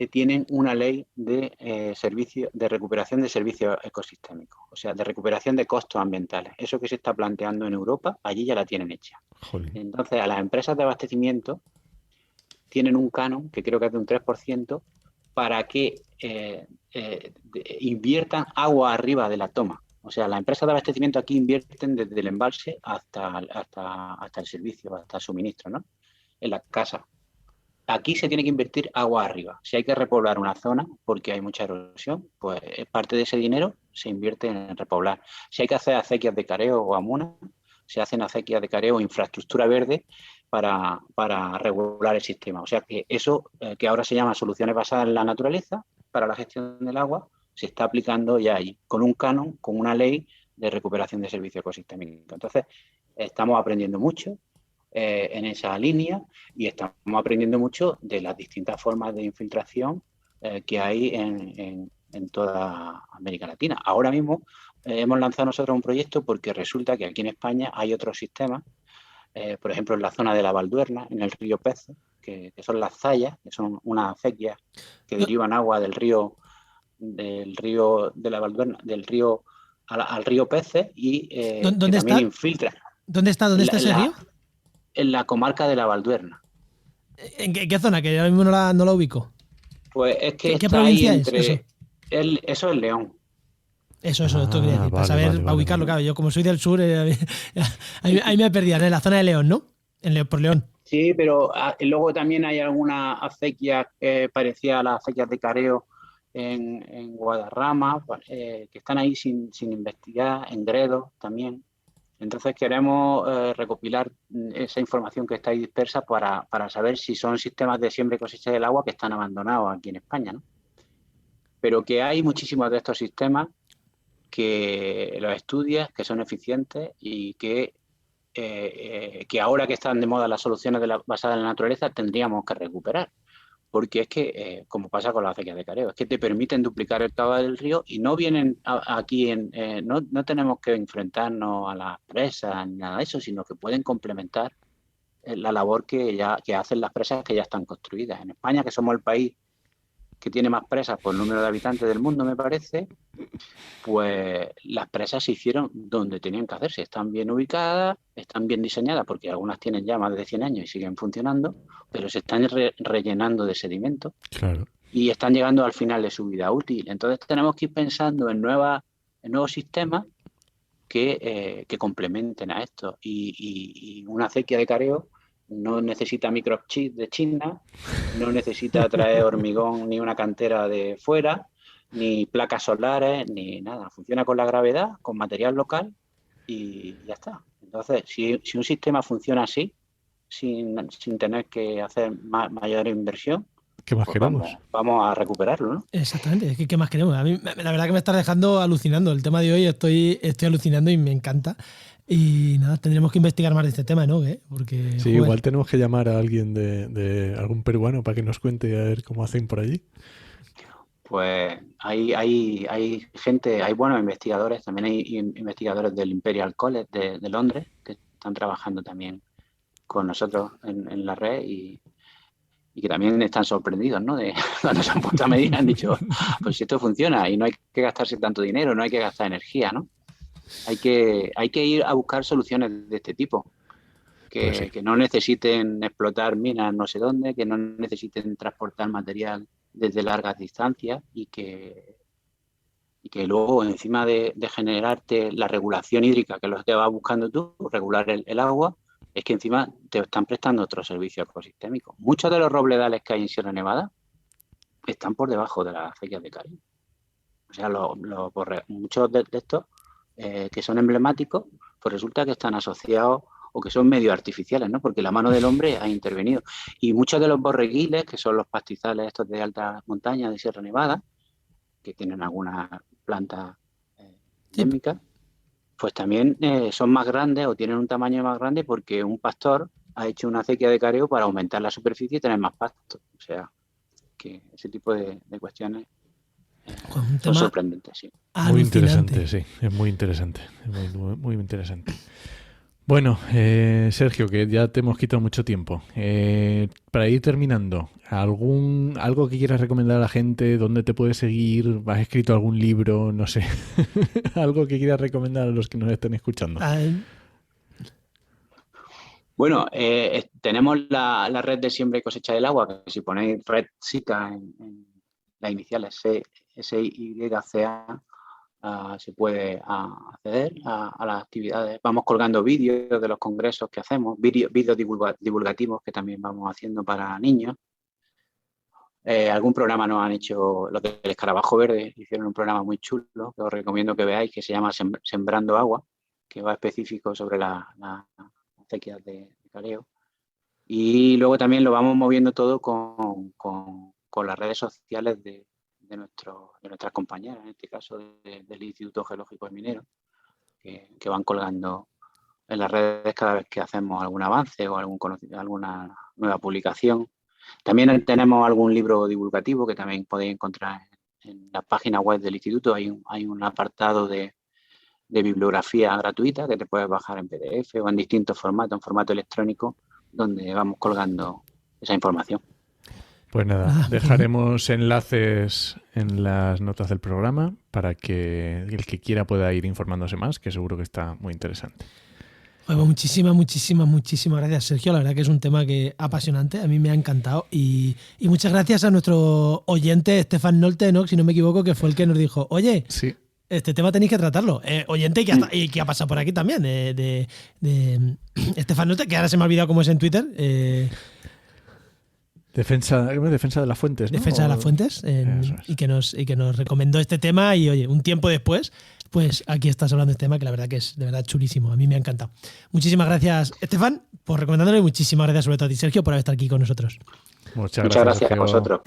tienen una ley de recuperación de servicios ecosistémicos, o sea, de recuperación de costos ambientales. Eso que se está planteando en Europa, allí ya la tienen hecha. Jolín. Entonces, a las empresas de abastecimiento tienen un canon, que creo que es de un 3%, para que inviertan agua arriba de la toma. O sea, las empresas de abastecimiento aquí invierten desde el embalse hasta el servicio, hasta el suministro, ¿no? En la casa. Aquí se tiene que invertir agua arriba. Si hay que repoblar una zona porque hay mucha erosión, pues parte de ese dinero se invierte en repoblar. Si hay que hacer acequias de careo o amunas, se hacen acequias de careo o infraestructura verde para regular el sistema. O sea que eso, que ahora se llama soluciones basadas en la naturaleza para la gestión del agua, se está aplicando ya ahí, con un canon, con una ley de recuperación de servicio ecosistémico. Entonces, estamos aprendiendo mucho en esa línea y estamos aprendiendo mucho de las distintas formas de infiltración que hay en toda América Latina. Ahora mismo hemos lanzado nosotros un proyecto porque resulta que aquí en España hay otros sistemas, por ejemplo en la zona de la Valduerna, en el río Pez, que son las zayas, que son unas acequias que derivan agua del río de la Valduerna, del río al río Peces y ¿Dónde que también está? infiltra. ¿Dónde está ese río? En la comarca de la Valduerna. ¿En qué zona? Que yo ahora mismo no la ubico. Pues es que ¿Qué provincia es eso? Eso es León. Eso, esto quería decir, para saber, para ubicarlo, claro. Yo como soy del sur, ahí me perdí, en la zona de León, ¿no? Por León. Sí, pero luego también hay algunas acequias parecidas a las acequias de careo en Guadarrama, que están ahí sin investigar, en Gredos también. Entonces queremos recopilar esa información que está ahí dispersa para saber si son sistemas de siembra y cosecha del agua que están abandonados aquí en España, ¿no? Pero que hay muchísimos de estos sistemas que los estudias, que son eficientes y que ahora que están de moda las soluciones basadas en la naturaleza tendríamos que recuperar. Porque es que, como pasa con las acequias de careo, es que te permiten duplicar el caudal del río y no vienen aquí, no tenemos que enfrentarnos a las presas ni nada de eso, sino que pueden complementar la labor que hacen las presas que ya están construidas. En España, que somos el país que tiene más presas por número de habitantes del mundo, me parece, pues las presas se hicieron donde tenían que hacerse. Están bien ubicadas, están bien diseñadas, porque algunas tienen ya más de 100 años y siguen funcionando, pero se están rellenando de sedimento. Claro. Y están llegando al final de su vida útil. Entonces tenemos que ir pensando en nuevos sistemas que complementen a esto. Y una acequia de careo no necesita microchips de China, no necesita traer hormigón ni una cantera de fuera, ni placas solares, ni nada. Funciona con la gravedad, con material local y ya está. Entonces, si un sistema funciona así, sin tener que hacer mayor inversión, ¿qué más queremos? Vamos a recuperarlo, ¿no? Exactamente, ¿qué más queremos? A mí la verdad que me está dejando alucinando. El tema de hoy estoy alucinando y me encanta. Y nada, tendremos que investigar más de este tema, ¿no? Porque, sí, igual tenemos que llamar a alguien de algún peruano para que nos cuente a ver cómo hacen por allí. Pues hay gente, hay buenos investigadores, también hay investigadores del Imperial College de Londres que están trabajando también con nosotros en la red y que también están sorprendidos, ¿no? De cuando se han puesto a medir han dicho, pues si esto funciona y no hay que gastarse tanto dinero, no hay que gastar energía, ¿no? Hay que ir a buscar soluciones de este tipo, que, pues sí, que no necesiten explotar minas no sé dónde, que no necesiten transportar material desde largas distancias y que luego, encima de generarte la regulación hídrica, que es lo que vas buscando tú, regular el agua, es que encima te están prestando otro servicio ecosistémico. Muchos de los robledales que hay en Sierra Nevada están por debajo de las acequias de Caribe. O sea, muchos de estos que son emblemáticos, pues resulta que están asociados o que son medio artificiales, ¿no? Porque la mano del hombre ha intervenido. Y muchos de los borreguiles, que son los pastizales estos de alta montaña de Sierra Nevada, que tienen algunas plantas endémicas, pues también son más grandes o tienen un tamaño más grande porque un pastor ha hecho una acequia de careo para aumentar la superficie y tener más pasto. O sea, que ese tipo de cuestiones son sorprendentes, sí. Muy interesante, sí, es muy interesante, es muy interesante. Bueno, Sergio, que ya te hemos quitado mucho tiempo. Para ir terminando, ¿algo que quieras recomendar a la gente? ¿Dónde te puedes seguir? ¿Has escrito algún libro? No sé. ¿Algo que quieras recomendar a los que nos estén escuchando? Bueno, tenemos la red de siembra y cosecha del agua, que si ponéis red SICA en las iniciales SYCA, se puede acceder a las actividades. Vamos colgando vídeos de los congresos que hacemos, vídeos divulgativos que también vamos haciendo para niños. Algún programa nos han hecho, lo del escarabajo verde, hicieron un programa muy chulo que os recomiendo que veáis, que se llama Sembrando Agua, que va específico sobre las acequias de careo. Y luego también lo vamos moviendo todo con las redes sociales de nuestras compañeras, en este caso del Instituto Geológico y Minero, que van colgando en las redes cada vez que hacemos algún avance o alguna nueva publicación. También tenemos algún libro divulgativo que también podéis encontrar en la página web del instituto. Hay un apartado de bibliografía gratuita que te puedes bajar en PDF o en distintos formatos, en formato electrónico, donde vamos colgando esa información. Pues nada, dejaremos enlaces en las notas del programa para que el que quiera pueda ir informándose más, que seguro que está muy interesante. Bueno, muchísimas gracias, Sergio. La verdad que es un tema apasionante, a mí me ha encantado. Y muchas gracias a nuestro oyente, Stefan Nolte, ¿no? Si no me equivoco, que fue el que nos dijo, oye, sí, este tema tenéis que tratarlo. Oyente y que ha pasado por aquí también, de Stefan Nolte, que ahora se me ha olvidado cómo es en Twitter. Defensa de las fuentes, ¿no? Defensa de las fuentes, y que nos recomendó este tema y, oye, un tiempo después, pues aquí estás hablando de este tema que la verdad que es de verdad chulísimo. A mí me ha encantado. Muchísimas gracias, Estefan, por recomendándolo y muchísimas gracias sobre todo a ti, Sergio, por estar aquí con nosotros. Muchas gracias a vosotros.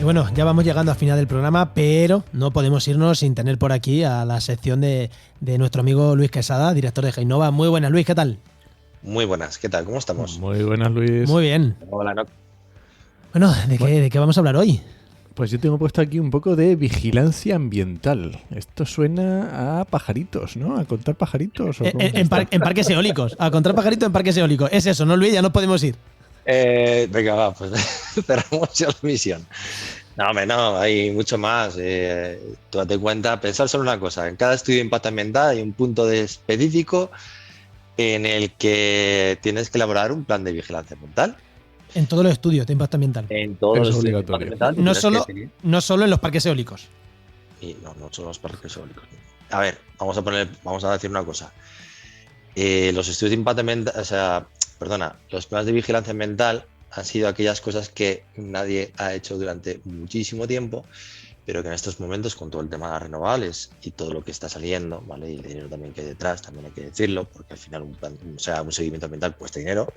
Bueno, ya vamos llegando al final del programa, pero no podemos irnos sin tener por aquí a la sección de nuestro amigo Luis Quesada, director de Heinova. Muy buenas, Luis, ¿qué tal? Muy buenas, ¿qué tal? ¿Cómo estamos? Muy buenas, Luis. Muy bien. Hola, ¿no? Bueno, ¿de qué vamos a hablar hoy? Pues yo tengo puesto aquí un poco de vigilancia ambiental. Esto suena a pajaritos, ¿no? A contar pajaritos. En parques eólicos. A contar pajaritos en parques eólicos. Es eso, ¿no, Luis? Ya nos podemos ir. Venga, va, pues cerramos ya la misión. No, hombre, no, hay mucho más. Tú date cuenta, pensar solo una cosa. En cada estudio de impacto ambiental hay un punto específico en el que tienes que elaborar un plan de vigilancia ambiental. En todos los estudios de impacto ambiental. En todos los estudios de impacto ambiental. No solo en los parques eólicos. Y no solo en los parques eólicos. A ver, vamos a decir una cosa. Los estudios de impacto ambiental, los planes de vigilancia ambiental han sido aquellas cosas que nadie ha hecho durante muchísimo tiempo, pero que en estos momentos, con todo el tema de las renovables y todo lo que está saliendo, ¿vale? Y el dinero también que hay detrás, también hay que decirlo, porque al final un seguimiento ambiental cuesta dinero,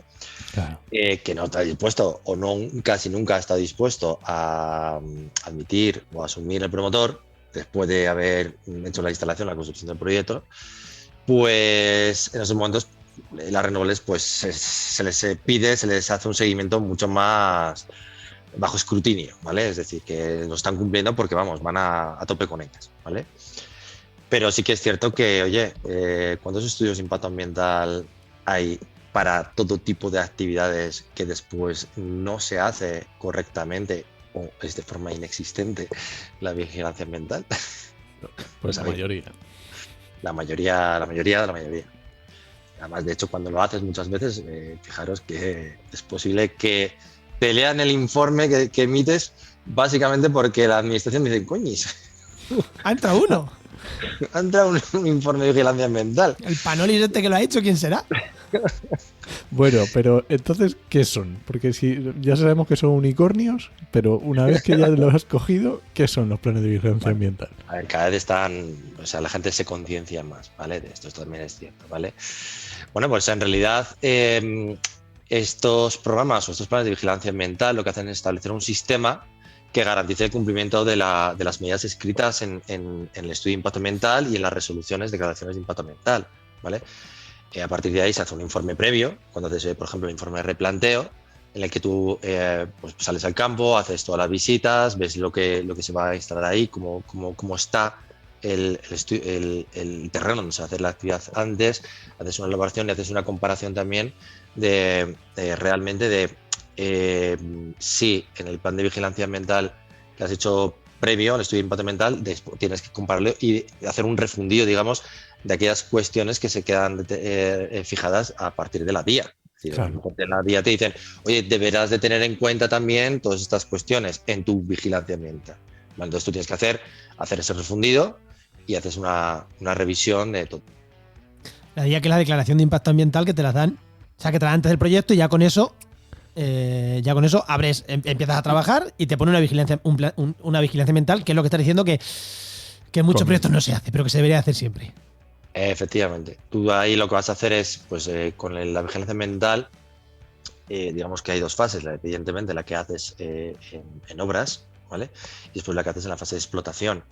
claro. Que no está dispuesto o no casi nunca ha estado dispuesto a admitir o asumir el promotor después de haber hecho la instalación, la construcción del proyecto. Pues en esos momentos las renovables pues se les hace un seguimiento mucho más bajo escrutinio, ¿vale? Es decir, que lo están cumpliendo porque, van a tope con ellas, ¿vale? Pero sí que es cierto que, oye, ¿cuántos estudios de impacto ambiental hay para todo tipo de actividades que después no se hace correctamente o es de forma inexistente la vigilancia ambiental? Pues la mayoría. La mayoría de la mayoría. Además, de hecho, cuando lo haces muchas veces, fijaros que es posible que te lean el informe que emites básicamente porque la administración dice, coñis. ¿Ha entrado uno? Ha entrado un informe de vigilancia ambiental. El Panolis este que lo ha hecho, ¿quién será? Bueno, pero entonces, ¿qué son? Porque si ya sabemos que son unicornios, pero una vez que ya los has cogido, ¿qué son los planes de vigilancia ambiental? A ver, cada vez la gente se conciencia más, ¿vale? De esto también es cierto, ¿vale? Bueno, pues en realidad estos programas o estos planes de vigilancia ambiental lo que hacen es establecer un sistema que garantice el cumplimiento de las medidas escritas en el estudio de impacto ambiental y en las resoluciones de declaraciones de impacto ambiental, ¿vale? A partir de ahí se hace un informe previo, cuando haces, por ejemplo, el informe de replanteo, en el que tú pues sales al campo, haces todas las visitas, ves lo que se va a instalar ahí, cómo está el terreno donde se va a hacer la actividad antes, haces una elaboración y haces una comparación también de realmente si en el plan de vigilancia ambiental que has hecho previo al estudio de impacto ambiental, tienes que compararlo y hacer un refundido, digamos, de aquellas cuestiones que se quedan fijadas a partir de la guía. Es decir, claro. En la guía te dicen, oye, deberás de tener en cuenta también todas estas cuestiones en tu vigilancia ambiental. Bueno, entonces tú tienes que hacer ese refundido y haces una revisión de todo. La guía, que es la declaración de impacto ambiental, que te las dan, o sea, que te la dan antes del proyecto y ya con eso abres, empiezas a trabajar y te pone una vigilancia ambiental, que es lo que estás diciendo que en muchos proyectos no se hace, pero que se debería hacer siempre. Efectivamente. Tú ahí lo que vas a hacer es, pues con la vigilancia ambiental, digamos que hay dos fases. Evidentemente la que haces en obras, ¿vale? Y después la que haces en la fase de explotación.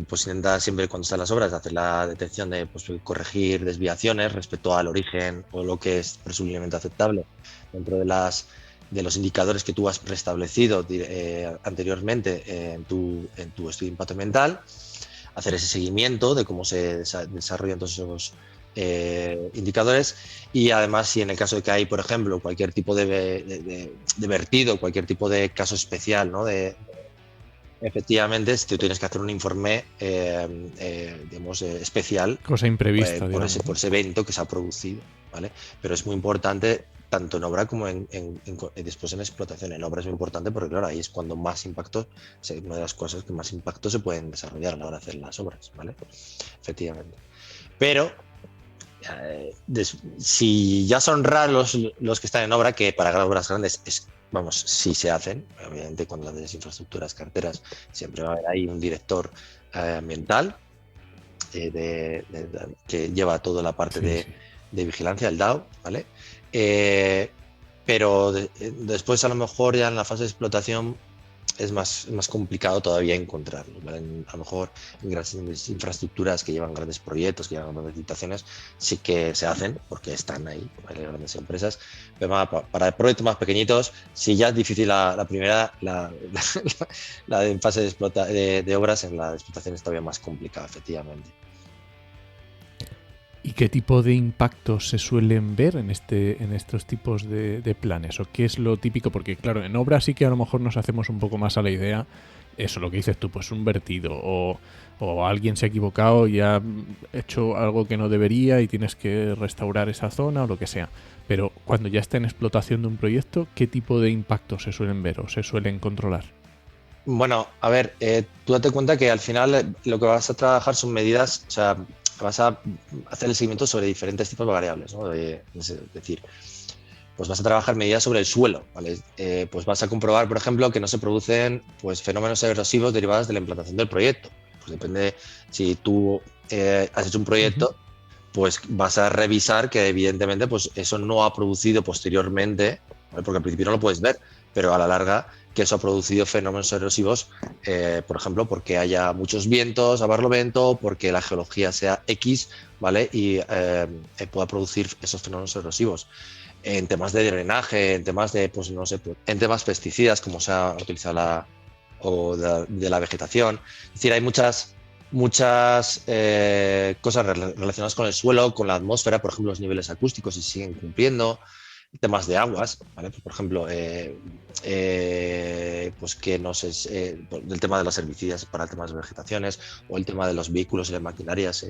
Pues intenta siempre cuando están las obras hacer la detección de corregir desviaciones respecto al origen o lo que es presumiblemente aceptable dentro de los indicadores que tú has preestablecido anteriormente en tu estudio de impacto ambiental, hacer ese seguimiento de cómo se desarrollan todos esos indicadores y además si en el caso de que hay, por ejemplo, cualquier tipo de vertido, cualquier tipo de caso especial, ¿no? Efectivamente, tú tienes que hacer un informe, digamos, especial. Cosa imprevista, por ese evento que se ha producido, ¿vale? Pero es muy importante, tanto en obra como después en explotación. En obra es muy importante porque, claro, ahí es cuando más impacto, una de las cosas que más impacto se pueden desarrollar a la hora de hacer las obras, ¿vale? Efectivamente. Pero, si ya son raros los que están en obra, que para obras grandes sí se hacen, obviamente cuando haces infraestructuras, carteras, siempre va a haber ahí un director ambiental que lleva toda la parte de vigilancia, el DAO, ¿vale? Pero después a lo mejor ya en la fase de explotación es más complicado todavía encontrarlo, ¿vale? A lo mejor en grandes infraestructuras que llevan grandes proyectos, que llevan grandes licitaciones, sí que se hacen porque están ahí, ¿vale? Grandes empresas. Pero para proyectos más pequeñitos, sí ya es difícil la primera, la en fase de obras, en la explotación es todavía más complicada, efectivamente. ¿Y qué tipo de impactos se suelen ver en estos tipos de planes? ¿O qué es lo típico? Porque claro, en obra sí que a lo mejor nos hacemos un poco más a la idea, eso, lo que dices tú, pues un vertido o alguien se ha equivocado y ha hecho algo que no debería y tienes que restaurar esa zona o lo que sea. Pero cuando ya está en explotación de un proyecto, ¿qué tipo de impactos se suelen ver o se suelen controlar? Bueno, a ver, tú date cuenta que al final lo que vas a trabajar son medidas, o sea, vas a hacer el seguimiento sobre diferentes tipos de variables, ¿no? Es decir, pues vas a trabajar medidas sobre el suelo, ¿vale? Pues vas a comprobar, por ejemplo, que no se producen pues fenómenos erosivos derivados de la implantación del proyecto. Pues depende, si tú has hecho un proyecto, pues vas a revisar que evidentemente pues eso no ha producido posteriormente, ¿vale? Porque al principio no lo puedes ver, pero a la larga que eso ha producido fenómenos erosivos, por ejemplo, porque haya muchos vientos a barlovento, porque la geología sea X, ¿vale? Y pueda producir esos fenómenos erosivos. En temas de drenaje, en temas de, pues no sé, en temas pesticidas, como se ha utilizado de la vegetación. Es decir, hay muchas muchas cosas relacionadas con el suelo, con la atmósfera, por ejemplo, los niveles acústicos, si siguen cumpliendo, temas de aguas, ¿vale? Pues, por ejemplo, pues que no sé, el tema de los herbicidas para el tema de las vegetaciones, o el tema de los vehículos y las maquinarias,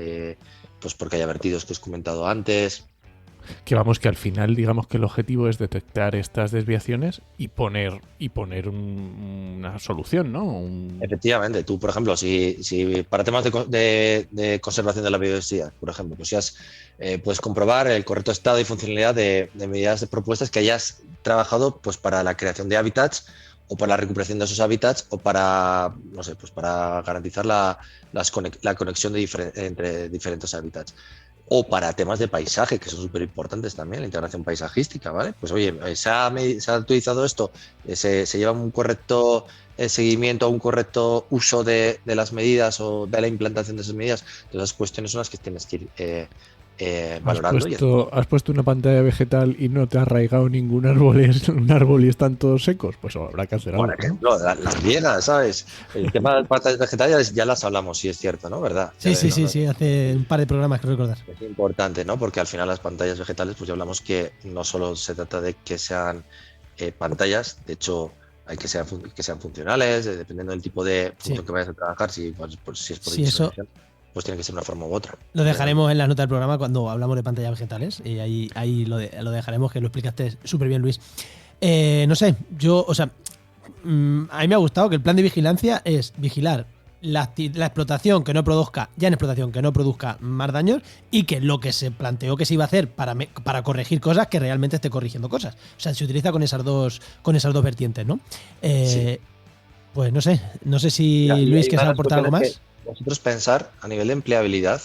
pues porque haya vertidos que os he comentado antes. Que vamos, que al final digamos que el objetivo es detectar estas desviaciones y poner una solución, ¿no? Efectivamente, tú, por ejemplo, si para temas de conservación de la biodiversidad, por ejemplo, pues ya puedes comprobar el correcto estado y funcionalidad de medidas de propuestas que hayas trabajado pues para la creación de hábitats o para la recuperación de esos hábitats o para, no sé, pues para garantizar la conexión entre diferentes hábitats. O para temas de paisaje, que son súper importantes también, la integración paisajística, ¿vale? Pues oye, se ha actualizado esto, se lleva un correcto seguimiento, un correcto uso de las medidas o de la implantación de esas medidas. Todas esas cuestiones son las que tienes que ir valorando. ¿Has puesto una pantalla vegetal y no te ha arraigado ningún árbol y están todos secos? Pues habrá que hacer algo. Por ejemplo, las riegas, ¿sabes? El tema de las pantallas vegetales ya las hablamos, sí es cierto, ¿no? ¿Verdad? Sí, hace un par de programas que recordar. Es importante, ¿no? Porque al final las pantallas vegetales, pues ya hablamos que no solo se trata de que sean pantallas, de hecho hay que sean funcionales, dependiendo del tipo de función que vayas a trabajar, si es por visualización, pues tiene que ser una forma u otra. Lo dejaremos en la nota del programa cuando hablamos de pantallas vegetales y ahí lo dejaremos, que lo explicaste súper bien, Luis. No sé, a mí me ha gustado que el plan de vigilancia es vigilar la explotación que no produzca más daños y que lo que se planteó que se iba a hacer para corregir cosas, que realmente esté corrigiendo cosas. O sea, se utiliza con esas dos vertientes, ¿no? Sí. Pues no sé si Luis quiere aportar algo más. Vosotros pensar a nivel de empleabilidad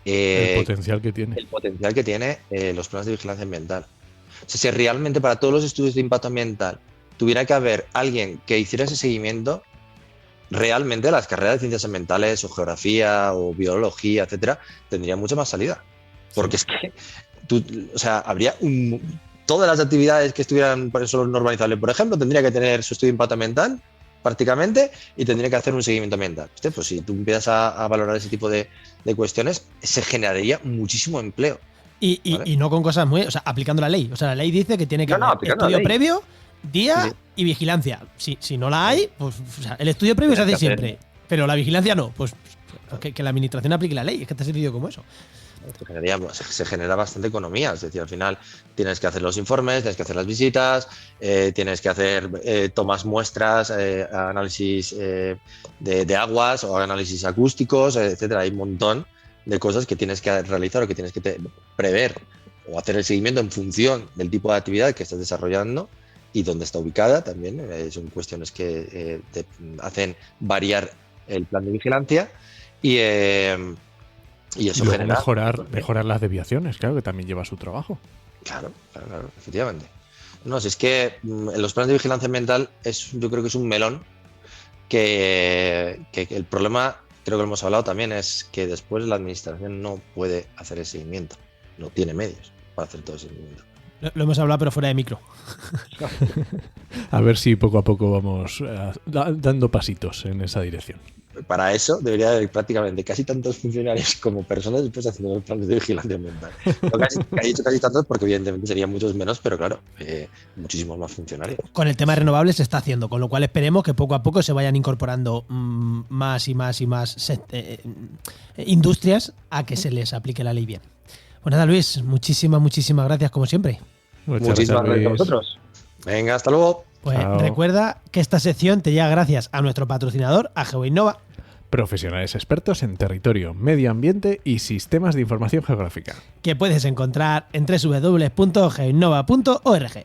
el potencial que tiene los planes de vigilancia ambiental. O sea, si realmente para todos los estudios de impacto ambiental tuviera que haber alguien que hiciera ese seguimiento, realmente las carreras de ciencias ambientales o geografía o biología, etcétera, tendrían mucha más salida. Porque es que habría todas las actividades que estuvieran por eso normalizables, por ejemplo, tendría que tener su estudio de impacto ambiental prácticamente y tendría que hacer un seguimiento ambiental. Pues si tú empiezas a valorar ese tipo de cuestiones, se generaría muchísimo empleo. Y no con cosas aplicando la ley. O sea, la ley dice que tiene que haber estudio previo, día y vigilancia. Si no la hay, pues el estudio previo se hace siempre, pero la vigilancia no. Pues que la administración aplique la ley. Es que te ha servido como eso. Se genera bastante economía, es decir, al final tienes que hacer los informes, tienes que hacer las visitas, tienes que hacer tomas muestras, análisis de aguas o análisis acústicos, etcétera. Hay un montón de cosas que tienes que realizar o que tienes que prever o hacer el seguimiento en función del tipo de actividad que estás desarrollando y dónde está ubicada también. Son cuestiones que te hacen variar el plan de vigilancia y eso genera mejorar las desviaciones, claro, que también lleva su trabajo. Claro, efectivamente. No, si es que en los planes de vigilancia ambiental yo creo que es un melón que el problema, creo que lo hemos hablado también, es que después la administración no puede hacer el seguimiento, no tiene medios para hacer todo el seguimiento. Lo hemos hablado, pero fuera de micro. A ver si poco a poco vamos dando pasitos en esa dirección. Para eso debería haber prácticamente casi tantos funcionarios como personas después haciendo los planes de vigilancia ambiental. Casi tantos porque evidentemente serían muchos menos, pero claro, muchísimos más funcionarios. Con el tema de renovables se está haciendo, con lo cual esperemos que poco a poco se vayan incorporando más y más industrias a que se les aplique la ley bien. Pues nada, Luis, muchísimas gracias como siempre. Muchísimas gracias a vosotros. Venga, hasta luego. Pues recuerda que esta sección te llega gracias a nuestro patrocinador, a GeoInnova. Profesionales expertos en territorio, medio ambiente y sistemas de información geográfica. Que puedes encontrar en www.geoinnova.org.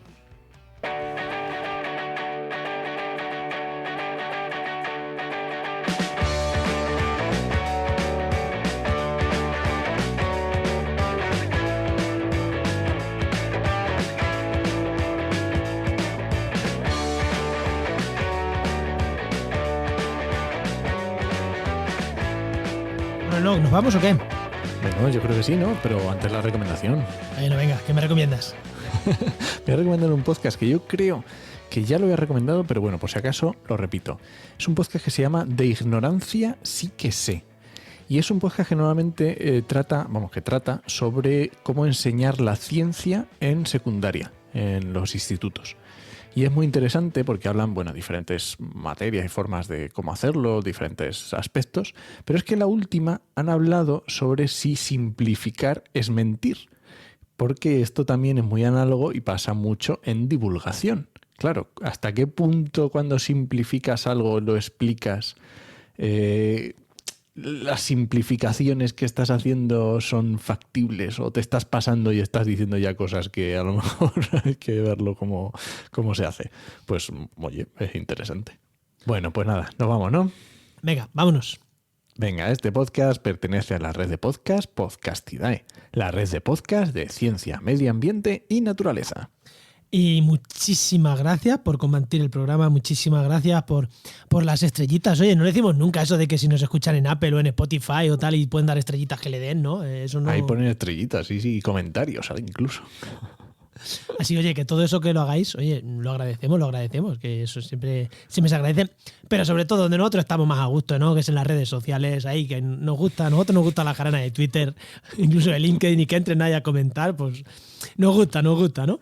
¿Nos vamos o qué? Bueno, yo creo que sí, ¿no? Pero antes la recomendación. Bueno, venga, ¿qué me recomiendas? Voy a recomendar un podcast que yo creo que ya lo había recomendado, pero bueno, por si acaso lo repito. Es un podcast que se llama De Ignorancia sí que sé. Y es un podcast que normalmente trata sobre cómo enseñar la ciencia en secundaria, en los institutos. Y es muy interesante porque hablan, diferentes materias y formas de cómo hacerlo, diferentes aspectos, pero es que en la última han hablado sobre si simplificar es mentir, porque esto también es muy análogo y pasa mucho en divulgación. Claro, ¿hasta qué punto cuando simplificas algo lo explicas? Las simplificaciones que estás haciendo son factibles o te estás pasando y estás diciendo ya cosas que a lo mejor hay que verlo cómo se hace. Pues, oye, es interesante. Bueno, pues nada, nos vamos, ¿no? Venga, vámonos. Venga, este podcast pertenece a la red de podcast Podcastidae, la red de podcast de ciencia, medio ambiente y naturaleza. Y muchísimas gracias por compartir el programa, muchísimas gracias por las estrellitas. Oye, no decimos nunca eso de que si nos escuchan en Apple o en Spotify o tal y pueden dar estrellitas que le den, ¿no? Eso no... Ahí ponen estrellitas, sí, y comentarios incluso. Así, oye, que todo eso que lo hagáis, oye, lo agradecemos, que eso siempre se agradece. Pero sobre todo donde nosotros estamos más a gusto, ¿no? Que es en las redes sociales, ahí que a nosotros nos gusta la jarana de Twitter, incluso de LinkedIn, y que entren ahí a comentar, pues nos gusta, ¿no?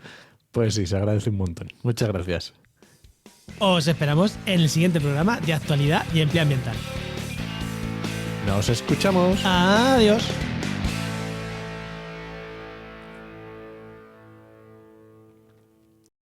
Pues sí, se agradece un montón. Muchas gracias. Os esperamos en el siguiente programa de actualidad y empleo ambiental. Nos escuchamos. Adiós.